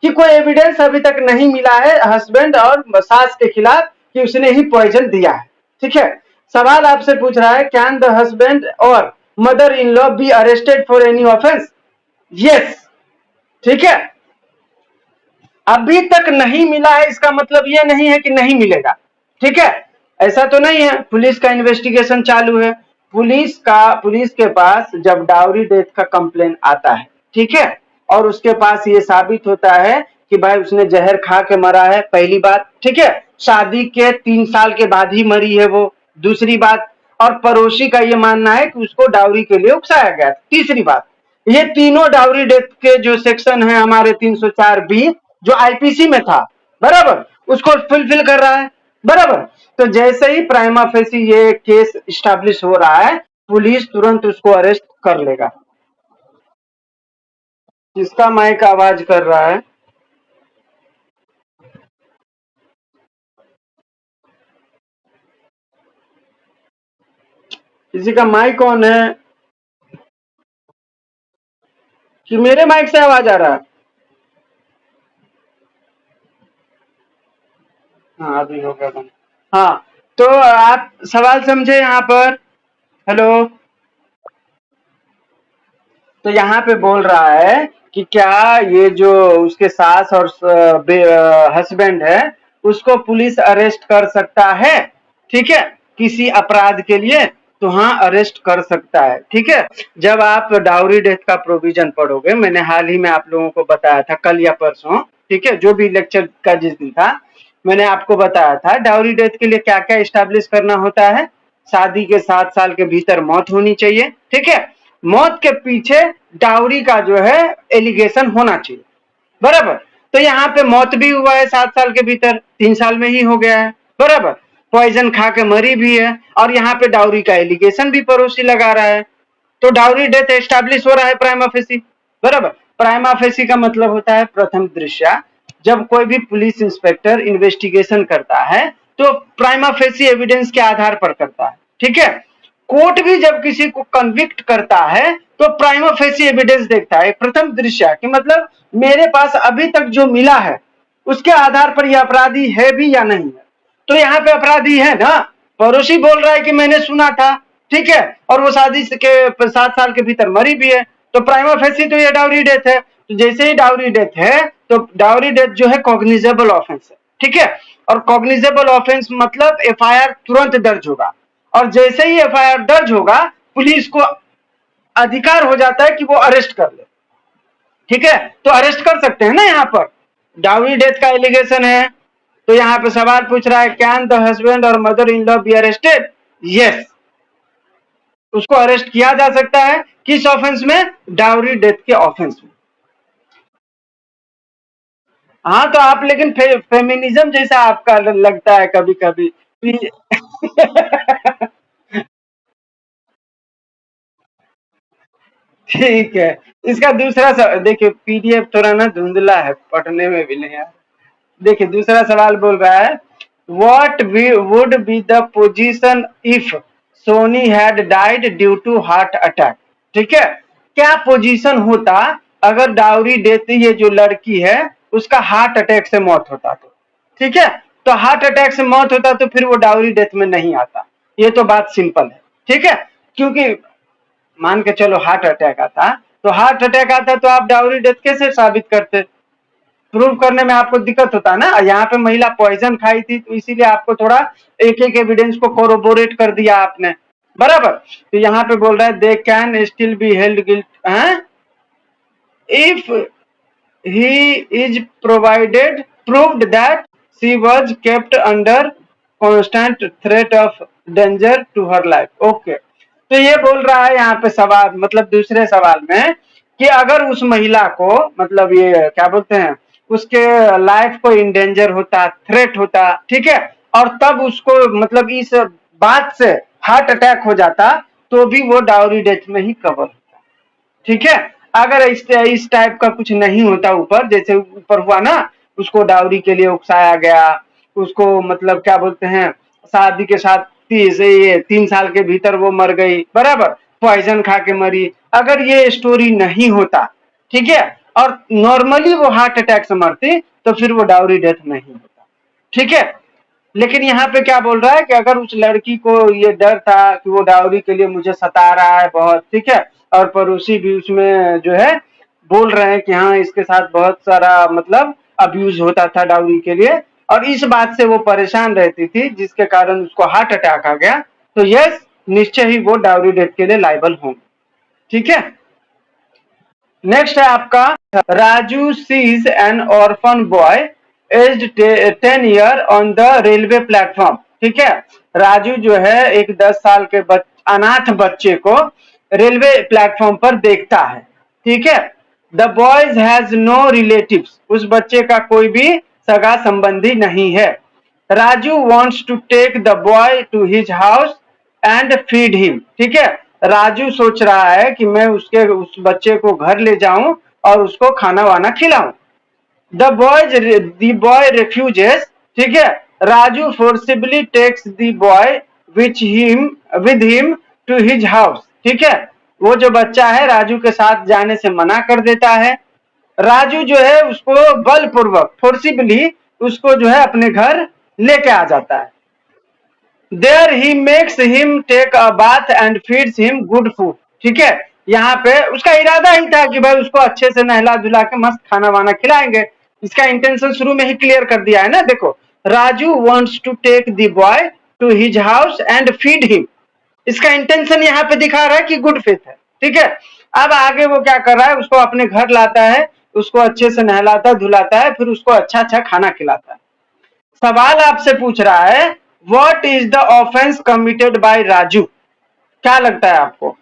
कि कोई एविडेंस अभी तक नहीं मिला है हस्बैंड और सास के खिलाफ कि उसने ही पॉइजन दिया है, ठीक है। सवाल आपसे पूछ रहा है, कैन द हस्बैंड और mother in law be arrested for any offence? Yes, ठीक है। अभी तक नहीं मिला है इसका मतलब ये नहीं है कि नहीं मिलेगा, ठीक है। ऐसा तो नहीं है, पुलिस का इन्वेस्टिगेशन चालू है। पुलिस के पास जब डाउरी डेथ का कंप्लेन आता है, ठीक है, और उसके पास ये साबित होता है कि भाई उसने जहर खा के मरा है, पहली बात, ठीक है। शादी के 3 साल के बाद ही मरी है वो, दूसरी बात। और पड़ोसी का ये मानना है कि उसको डाउरी के लिए उकसाया गया, तीसरी बात। ये तीनों डाउरी डेथ के जो सेक्शन है हमारे 304 बी जो आईपीसी में था, बराबर, उसको फुलफिल कर रहा है, बराबर। तो जैसे ही प्राइमा फेसी ये केस स्टैब्लिश हो रहा है, पुलिस तुरंत उसको अरेस्ट कर लेगा। किसका माइक आवाज कर रहा है? किसी का माइक ऑन है कि मेरे माइक से आवाज आ रहा है? हाँ अभी हो गया बंद। हाँ, तो आप सवाल समझे यहाँ पर? हेलो। तो यहाँ पे बोल रहा है कि क्या ये जो उसके सास और हस्बैंड है उसको पुलिस अरेस्ट कर सकता है, ठीक है, किसी अपराध के लिए? तो हाँ अरेस्ट कर सकता है, ठीक है। जब आप डाउरी डेथ का प्रोविजन पढ़ोगे, मैंने हाल ही में आप लोगों को बताया था कल या परसों, ठीक है, जो भी लेक्चर का जिस दिन था मैंने आपको बताया था डाउरी डेथ के लिए क्या क्या स्टैब्लिश करना होता है। शादी के 7 साल के भीतर मौत होनी चाहिए, ठीक है। मौत के पीछे डाउरी का जो है एलिगेशन होना चाहिए, बराबर। तो यहाँ पे मौत भी हुआ है 7 साल के भीतर, 3 साल में ही हो गया है, बराबर। पॉइजन खा के मरी भी है और यहाँ पे डाउरी का एलिगेशन भी पड़ोसी लगा रहा है। तो डाउरी डेथ एस्टैब्लिश हो रहा है प्राइमा फेसी, बराबर। प्राइमा फेसी का मतलब होता है प्रथम दृष्टया, जब कोई भी पुलिस इंस्पेक्टर इन्वेस्टिगेशन करता है तो प्राइमा फेसी एविडेंस के आधार पर करता है, ठीक है। कोर्ट भी जब किसी को कन्विक्ट करता है तो प्राइमा फेसी एविडेंस देखता है, प्रथम दृष्टया कि मतलब मेरे पास अभी तक जो मिला है उसके आधार पर यह अपराधी है भी या नहीं है। तो यहाँ पे अपराधी है ना, पड़ोसी बोल रहा है कि मैंने सुना था, ठीक है, और वो शादी के 7 साल के भीतर मरी भी है, तो प्राइमा फेसी तो ये डाउरी डेथ है। तो जैसे ही डाउरी डेथ है तो डाउरी डेथ जो है कॉग्निजेबल ऑफेंस है, ठीक है। और कॉग्निजेबल ऑफेंस मतलब एफआईआर तुरंत दर्ज होगा, और जैसे ही एफआईआर दर्ज होगा पुलिस को अधिकार हो जाता है कि वो अरेस्ट कर ले, ठीक है। तो अरेस्ट कर सकते हैं ना यहाँ पर, डाउरी डेथ का एलिगेशन है। तो यहाँ पे सवाल पूछ रहा है, कैन द हस्बैंड और mother in law be arrested? Yes, उसको अरेस्ट किया जा सकता है। किस ऑफेंस में? डाउरी डेथ के ऑफेंस में। हाँ तो आप लेकिन फेमिनिज्म जैसा आपका लगता है कभी कभी। ठीक है। इसका दूसरा देखिए पीडीएफ थोड़ा ना धुंधला है, पढ़ने में भी नहीं आ। देखिए दूसरा सवाल बोल रहा है, what would be the position if Soni had died due to heart attack? ठीक है, क्या पोजीशन होता अगर डाउरी डेथ ये जो लड़की है उसका हार्ट अटैक से मौत होता? तो ठीक है, तो हार्ट अटैक से मौत होता तो फिर वो डाउरी डेथ में नहीं आता, ये तो बात सिंपल है, ठीक है। क्योंकि मान के चलो हार्ट अटैक आता, तो हार्ट अटैक आता तो आप डाउरी डेथ कैसे साबित करते? प्रूव करने में आपको दिक्कत होता है ना। यहाँ पे महिला पॉइजन खाई थी तो इसीलिए आपको थोड़ा एक एक एविडेंस को कोरोबोरेट कर दिया आपने, बराबर। तो यहाँ पे बोल रहा है they can still be held guilt, हैं? if he is proved that she was kept under constant threat of danger to her life. Okay, तो ये बोल रहा है यहाँ पे सवाल, मतलब दूसरे सवाल में कि अगर उस महिला को, मतलब ये क्या बोलते हैं, उसके लाइफ को इन डेंजर होता, थ्रेट होता, ठीक है, और तब उसको मतलब इस बात से हार्ट अटैक हो जाता, तो भी वो डाउरी डेथ में ही कवर होता, ठीक है। अगर इस टाइप का कुछ नहीं होता ऊपर, जैसे ऊपर हुआ ना, उसको डाउरी के लिए उकसाया गया, उसको मतलब क्या बोलते हैं, शादी के साथ 3 साल के भीतर वो मर गई, बराबर, पॉइजन खा के मरी, अगर ये स्टोरी नहीं होता, ठीक है, और नॉर्मली वो हार्ट अटैक से मरती, तो फिर वो डाउरी डेथ नहीं होता, ठीक है। लेकिन यहाँ पे क्या बोल रहा है कि अगर उस लड़की को ये डर था कि वो डाउरी के लिए मुझे सता रहा है बहुत, ठीक है, और पड़ोसी भी उसमें जो है बोल रहे हैं कि हाँ इसके साथ बहुत सारा मतलब अब्यूज होता था डाउरी के लिए, और इस बात से वो परेशान रहती थी जिसके कारण उसको हार्ट अटैक आ गया, तो यस, निश्चय ही वो डाउरी डेथ के लिए लायबल होंगे, ठीक है। नेक्स्ट है आपका, Raju sees an orphan boy aged 10 year on the railway platform, ठीक है। राजू जो है एक 10 साल के अनाथ बच्चे को रेलवे प्लेटफॉर्म पर देखता है, ठीक है। The boys has no relatives, उस बच्चे का कोई भी सगा संबंधी नहीं है। Raju wants to take the boy to his house and feed him, ठीक है। राजू सोच रहा है कि मैं उस बच्चे को घर ले जाऊं और उसको खाना वाना खिलाऊं। द बॉय रिफ्यूजेस, ठीक है। Raju forcibly takes the boy with him to his house, ठीक है। वो जो बच्चा है राजू के साथ जाने से मना कर देता है। राजू जो है उसको बलपूर्वक, फोर्सिबली उसको जो है अपने घर लेके आ जाता है। There he makes him take a bath and feeds him good food, ठीक है। यहाँ पे उसका इरादा ही था कि भाई उसको अच्छे से नहला धुला के मस्त खाना वाना खिलाएंगे, इसका इंटेंशन शुरू में ही क्लियर कर दिया है ना, देखो, Raju wants to take the boy to his house and feed him, इसका इंटेंशन यहाँ पे दिखा रहा है कि गुड फेथ है, ठीक है। अब आगे वो क्या कर रहा है, उसको अपने घर लाता है, उसको अच्छे से नहलाता धुलाता है, फिर उसको अच्छा अच्छा खाना खिलाता है। सवाल आपसे पूछ रहा है, what is the offence committed bye Raju, क्या लगता है आपको?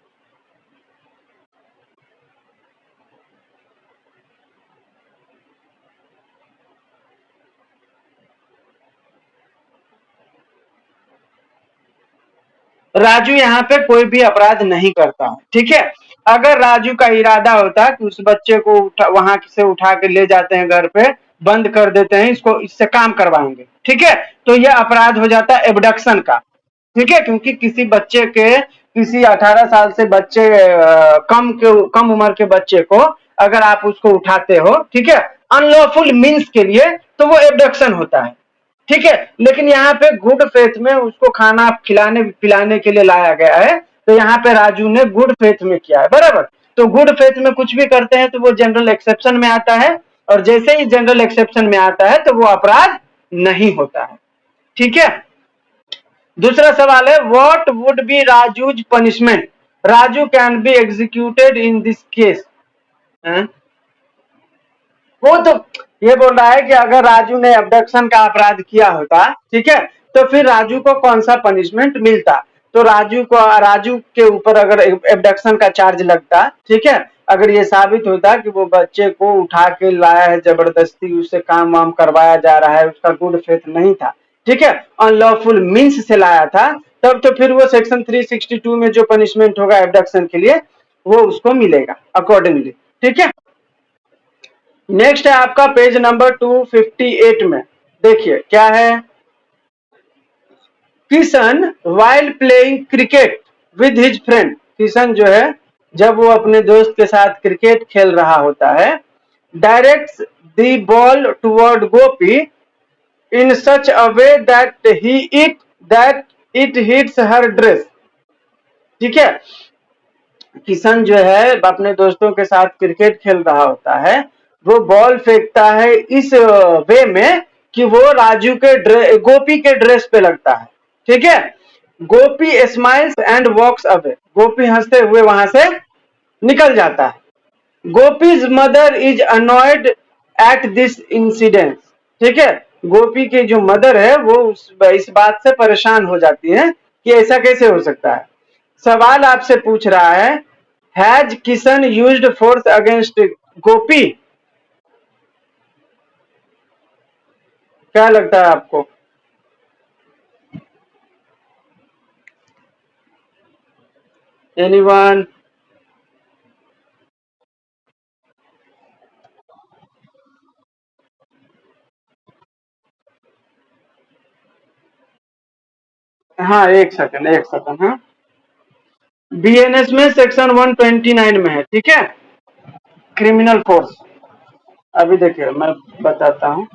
राजू यहाँ पे कोई भी अपराध नहीं करता, ठीक है। अगर राजू का इरादा होता कि उस बच्चे को वहां से उठा के ले जाते हैं घर पे, बंद कर देते हैं, इसको इससे काम करवाएंगे, ठीक है, तो यह अपराध हो जाता है एबडक्शन का, ठीक है। क्योंकि किसी बच्चे के, किसी 18 साल से बच्चे कम उम्र के बच्चे को अगर आप उसको उठाते हो, ठीक है, अनलॉफुल मीन्स के लिए, तो वो एबडक्शन होता है, ठीक है। लेकिन यहाँ पे गुड फेथ में उसको खाना खिलाने पिलाने के लिए लाया गया है, तो यहाँ पे राजू ने गुड फेथ में किया है, बराबर। तो गुड फेथ में कुछ भी करते हैं तो वो जनरल एक्सेप्शन में आता है, और जैसे ही जनरल एक्सेप्शन में आता है तो वो अपराध नहीं होता है, ठीक है। दूसरा सवाल है, what would B Raju's punishment, Raju can be executed in this case. वो तो ये बोल रहा है कि अगर राजू ने अबडक्शन का अपराध किया होता, ठीक है, तो फिर राजू को कौन सा पनिशमेंट मिलता, तो राजू के ऊपर अगर एबडक्शन का चार्ज लगता, ठीक है, अगर ये साबित होता कि वो बच्चे को उठा के लाया है जबरदस्ती, उससे काम वाम करवाया जा रहा है, उसका गुड फेथ नहीं था, ठीक है, अनलॉफुल मीन्स से लाया था, तब तो फिर वो सेक्शन 362 में जो पनिशमेंट होगा एबडक्शन के लिए वो उसको मिलेगा अकॉर्डिंगली, ठीक है। नेक्स्ट है आपका पेज नंबर 258 में, देखिए क्या है, Kishan while playing cricket with his friend, Kishan जो है जब वो अपने दोस्त के साथ क्रिकेट खेल रहा होता है, directs the ball toward Gopi in such a way that it hits her dress, ठीक है। किशन जो है अपने दोस्तों के साथ क्रिकेट खेल रहा होता है, वो बॉल फेंकता है इस वे में कि वो राजू के गोपी के ड्रेस पे लगता है, ठीक है। गोपी स्माइल्स एंड वॉक्स अवे, गोपी हंसते हुए वहां से निकल जाता है, gopis mother is annoyed at this incident. ठीक है, गोपी की जो मदर है वो इस बात से परेशान हो जाती है कि ऐसा कैसे हो सकता है। सवाल आपसे पूछ रहा है, has Kishan used force against Gopi? क्या लगता है आपको? एनीवन? हाँ, एक सेकंड। हाँ, बीएनएस में सेक्शन 129 में है, ठीक है, क्रिमिनल फोर्स। अभी देखिए मैं बताता हूँ।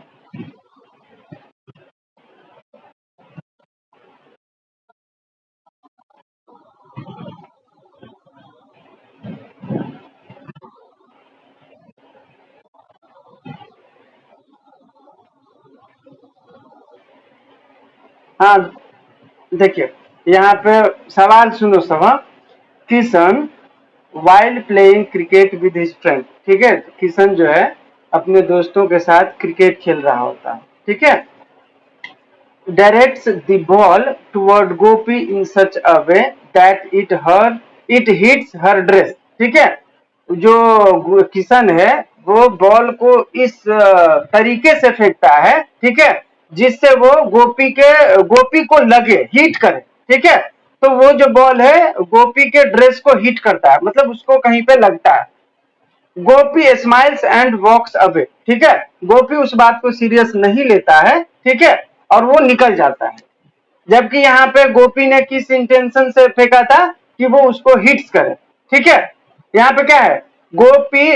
हाँ, देखिए यहाँ पे सवाल सुनो सब। Kishan wild playing cricket with his friend, ठीक है, किशन जो है अपने दोस्तों के साथ क्रिकेट खेल रहा होता है, ठीक है, directs the ball toward Gopi in such a way that it hits her dress। ठीक है, जो किशन है वो बॉल को इस तरीके से फेंकता है, ठीक है, जिससे वो गोपी को लगे, हिट करे। ठीक है, तो वो जो बॉल है गोपी के ड्रेस को हिट करता है, मतलब उसको कहीं पे लगता है। गोपी स्माइल्स एंड वॉक्स अवे। ठीक है, गोपी उस बात को सीरियस नहीं लेता है, ठीक है, और वो निकल जाता है। जबकि यहाँ पे गोपी ने किस इंटेंशन से फेंका था कि वो उसको हिट्स करे। ठीक है, यहाँ पे क्या है, Gopi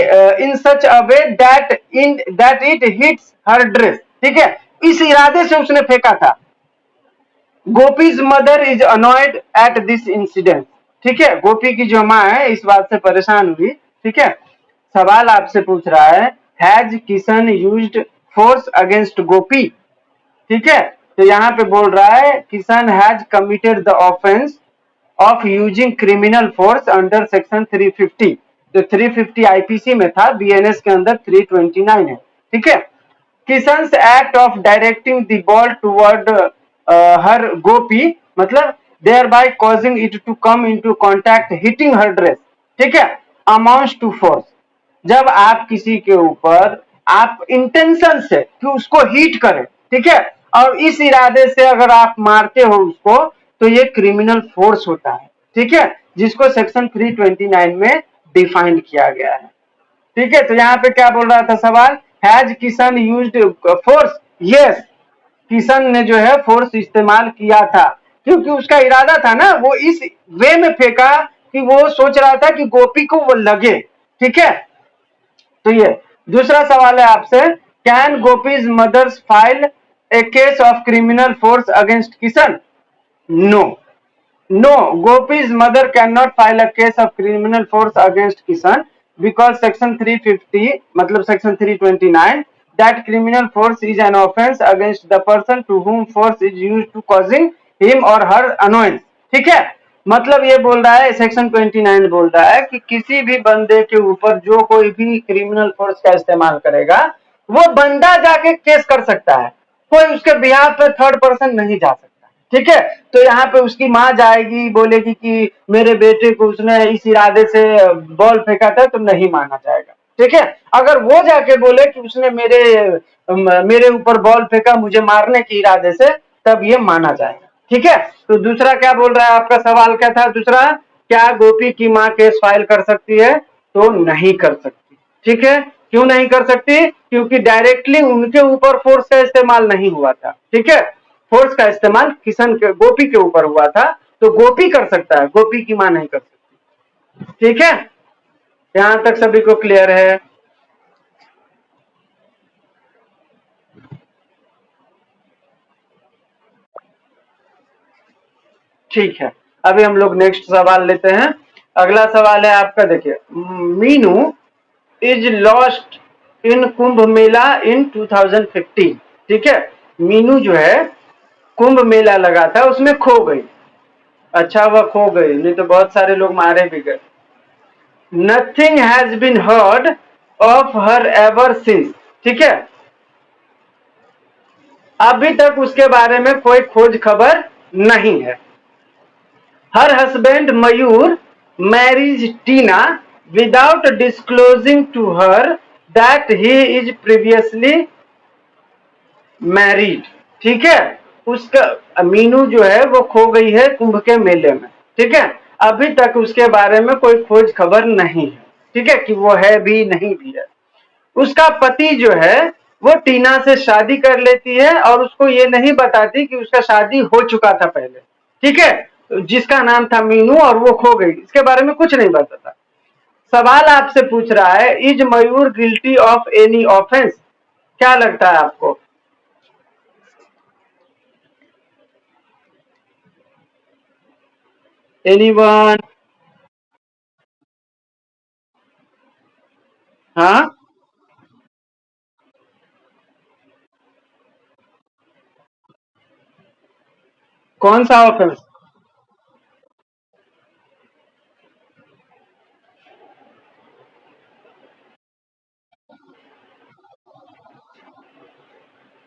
in such a way that it hits her dress. ठीक है, इस इरादे से उसने फेंका था। Gopi's mother is annoyed at this incident. ठीक है, गोपी की जो माँ है इस बात से परेशान हुई। ठीक है, सवाल आपसे पूछ रहा है, has Kishan used force against Gopi? ठीक है, तो यहाँ पे बोल रहा है Kishan has committed the offence of using criminal force under section 350। जो 350 आईपीसी में था, बीएनएस के अंदर 329 है। ठीक है, Kishan's act of directing the ball toward her Gopi, मतलब thereby causing it to come into contact hitting her dress, ठीक है, अमाउंट्स टू फोर्स। जब आप किसी के ऊपर आप इंटेंशन से कि उसको हीट करें, ठीक है, और इस इरादे से अगर आप मारते हो उसको, तो ये क्रिमिनल फोर्स होता है। ठीक है, जिसको सेक्शन 329 में डिफाइंड किया गया है। ठीक है, तो यहाँ पे क्या बोल रहा था सवाल, has Kishan used force? Yes, Kishan ने जो है फोर्स इस्तेमाल किया था, क्योंकि उसका इरादा था ना, वो इस वे में फेंका कि वो सोच रहा था कि गोपी को वो लगे। ठीक है, तो ये दूसरा सवाल है आपसे, can Gopi's mothers file a case of criminal force against Kishan? No, no, Gopi's mother cannot file a case of criminal force against Kishan because section 350 मतलब section 329 that criminal force is an offense against the person to whom force is used to causing him or her annoyance। ठीक है, मतलब ये बोल रहा है, section 29 बोल रहा है कि किसी भी बंदे के ऊपर जो कोई भी क्रिमिनल फोर्स का इस्तेमाल करेगा, वो बंदा जाके केस कर सकता है, कोई उसके बिहाफ पे थर्ड पर्सन नहीं जा सकता। ठीक है, तो यहाँ पे उसकी माँ जाएगी, बोलेगी कि मेरे बेटे को उसने इस इरादे से बॉल फेंका था, तो नहीं माना जाएगा। ठीक है, अगर वो जाके बोले कि उसने मेरे ऊपर बॉल फेंका मुझे मारने के इरादे से, तब ये माना जाएगा। ठीक है, तो दूसरा क्या बोल रहा है, आपका सवाल क्या था दूसरा, क्या गोपी की माँ केस फाइल कर सकती है? तो नहीं कर सकती। ठीक है, क्यों नहीं कर सकती? क्योंकि डायरेक्टली उनके ऊपर फोर्स का इस्तेमाल नहीं हुआ था। ठीक है, फोर्स का इस्तेमाल किशन के गोपी के ऊपर हुआ था, तो गोपी कर सकता है, गोपी की मां नहीं कर सकती। ठीक है, यहां तक सभी को क्लियर है? ठीक है, अभी हम लोग नेक्स्ट सवाल लेते हैं। अगला सवाल है आपका, देखिए, Meenu is lost in Kumbh Mela इन 2015। ठीक है, मीनू जो है कुंभ मेला लगा था उसमें खो गई। अच्छा, वह खो गई, नहीं तो बहुत सारे लोग मारे भी गए। Nothing has been heard of her ever since, ठीक है, अभी तक उसके बारे में कोई खोज खबर नहीं है। Her husband Mayur marriage Tina without disclosing to her that he is previously married, ठीक है, उसका मीनू जो है वो खो गई है कुंभ के मेले में, ठीक है, अभी तक उसके बारे में कोई खोज खबर नहीं है, ठीक है, कि वो है भी नहीं भी है। उसका पति जो है वो टीना से शादी कर लेती है और उसको ये नहीं बताती कि उसका शादी हो चुका था पहले, ठीक है, जिसका नाम था मीनू, और वो खो गई, इसके बारे में कुछ नहीं बताता। सवाल आपसे पूछ रहा है, is Mayur guilty of any offence, क्या लगता है आपको? एनीवन? हाँ, कौन सा ऑफेंस?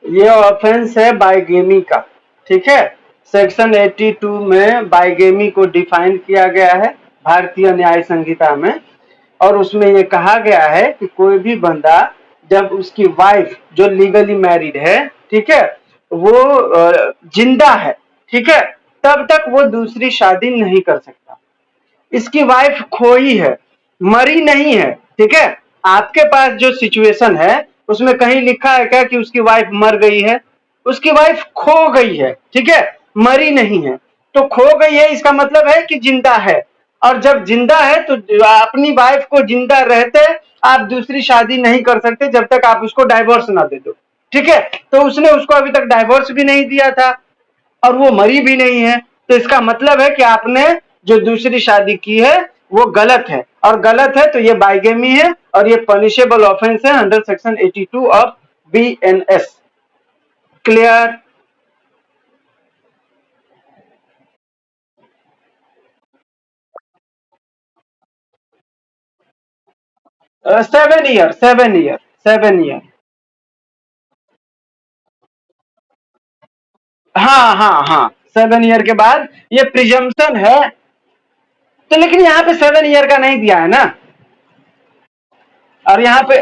ये ऑफेंस है बाइगेमी का, ठीक है, सेक्शन 82 में बाइगेमी को डिफाइन किया गया है भारतीय न्याय संहिता में, और उसमें ये कहा गया है कि कोई भी बंदा जब उसकी वाइफ जो लीगली मैरिड है, ठीक है, वो जिंदा है, ठीक है, तब तक वो दूसरी शादी नहीं कर सकता। इसकी वाइफ खोई है, मरी नहीं है, ठीक है, आपके पास जो सिचुएशन है उसमें कहीं लिखा है क्या कि उसकी वाइफ मर गई है? उसकी वाइफ खो गई है, ठीक है, मरी नहीं है। तो खो गई है इसका मतलब है कि जिंदा है, और जब जिंदा है तो अपनी वाइफ को जिंदा रहते आप दूसरी शादी नहीं कर सकते जब तक आप उसको डाइवोर्स ना दे दो, ठीक है, तो उसने उसको अभी तक डाइवोर्स भी नहीं दिया था और वो मरी भी नहीं है, तो इसका मतलब है कि आपने जो दूसरी शादी की है वो गलत है, और गलत है तो ये बाइगेमी है और ये पनिशेबल ऑफेंस है under section 82 of BNS. Clear? 7 year, 7 year, 7 year. हाँ हाँ हाँ, 7 ईयर के बाद ये प्रिजम्पशन है। तो लेकिन यहाँ पे 7 ईयर का नहीं दिया है ना, और यहाँ पे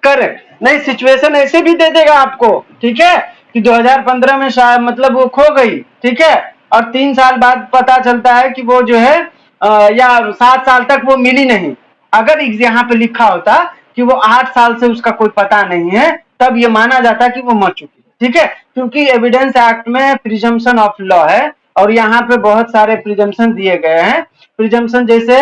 करेक्ट नहीं, सिचुएशन ऐसे भी दे देगा आपको, ठीक है, कि 2015 में शायद मतलब वो खो गई, ठीक है, और 3 साल बाद पता चलता है कि वो जो है या 7 साल तक वो मिली नहीं। अगर यहाँ पे लिखा होता कि वो 8 साल से उसका कोई पता नहीं है, तब ये माना जाता कि वो मर चुकी है, ठीक है, क्योंकि एविडेंस एक्ट में प्रिजम्पशन ऑफ लॉ है और यहाँ पे बहुत सारे प्रिजम्पशन दिए गए हैं। प्रिजम्पशन जैसे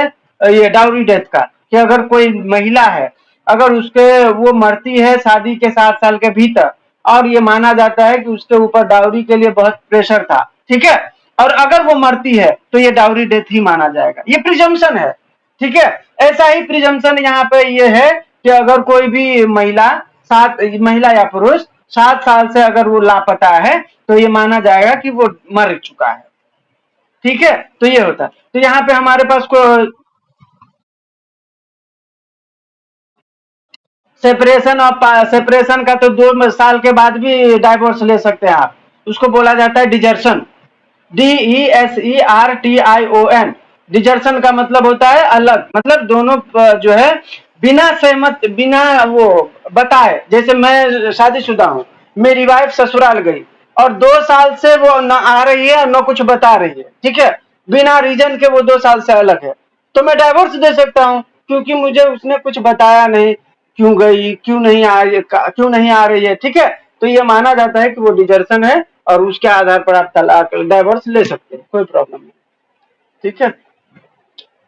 ये डाउरी डेथ का, कि अगर कोई महिला है, अगर उसके वो मरती है शादी के 7 साल के भीतर, और ये माना जाता है कि उसके ऊपर डाउरी के लिए बहुत प्रेशर था, ठीक है, और अगर वो मरती है तो ये डाउरी डेथ ही माना जाएगा, ये प्रिजम्पशन है, ठीक है। ऐसा ही प्रिजम्पशन यहाँ पे ये है कि अगर कोई भी महिला या पुरुष 7 साल से अगर वो लापता है तो ये माना जाएगा कि वो मर चुका है, ठीक है, तो ये होता है। तो यहाँ पे हमारे पास को सेपरेशन का तो 2 साल के बाद भी डाइवोर्स ले सकते हैं आप, उसको बोला जाता है डिजर्शन, DESERTION। डिजर्शन का मतलब होता है अलग, मतलब दोनों जो है बिना सहमत, बिना वो बताए, जैसे मैं शादीशुदा हूँ, मेरी वाइफ ससुराल गई और 2 साल से वो न आ रही है न कुछ बता रही है, ठीक है, बिना रीजन के वो 2 साल से अलग है, तो मैं डाइवोर्स दे सकता हूँ, क्योंकि मुझे उसने कुछ बताया नहीं, क्यों गई, क्यों नहीं आ रही है, ठीक है, तो ये माना जाता है कि वो डिजर्शन है और उसके आधार पर आप तलाक डाइवोर्स ले सकते हैं, कोई प्रॉब्लम नहीं, ठीक है।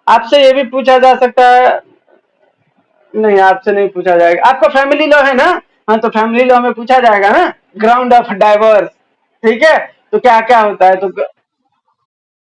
आपसे ये भी पूछा जा सकता है, नहीं आपसे नहीं पूछा जाएगा, आपका फैमिली लॉ है ना, हाँ, तो फैमिली लॉ में पूछा जाएगा ना, ग्राउंड ऑफ डाइवोर्स, ठीक है, तो क्या क्या होता है, तो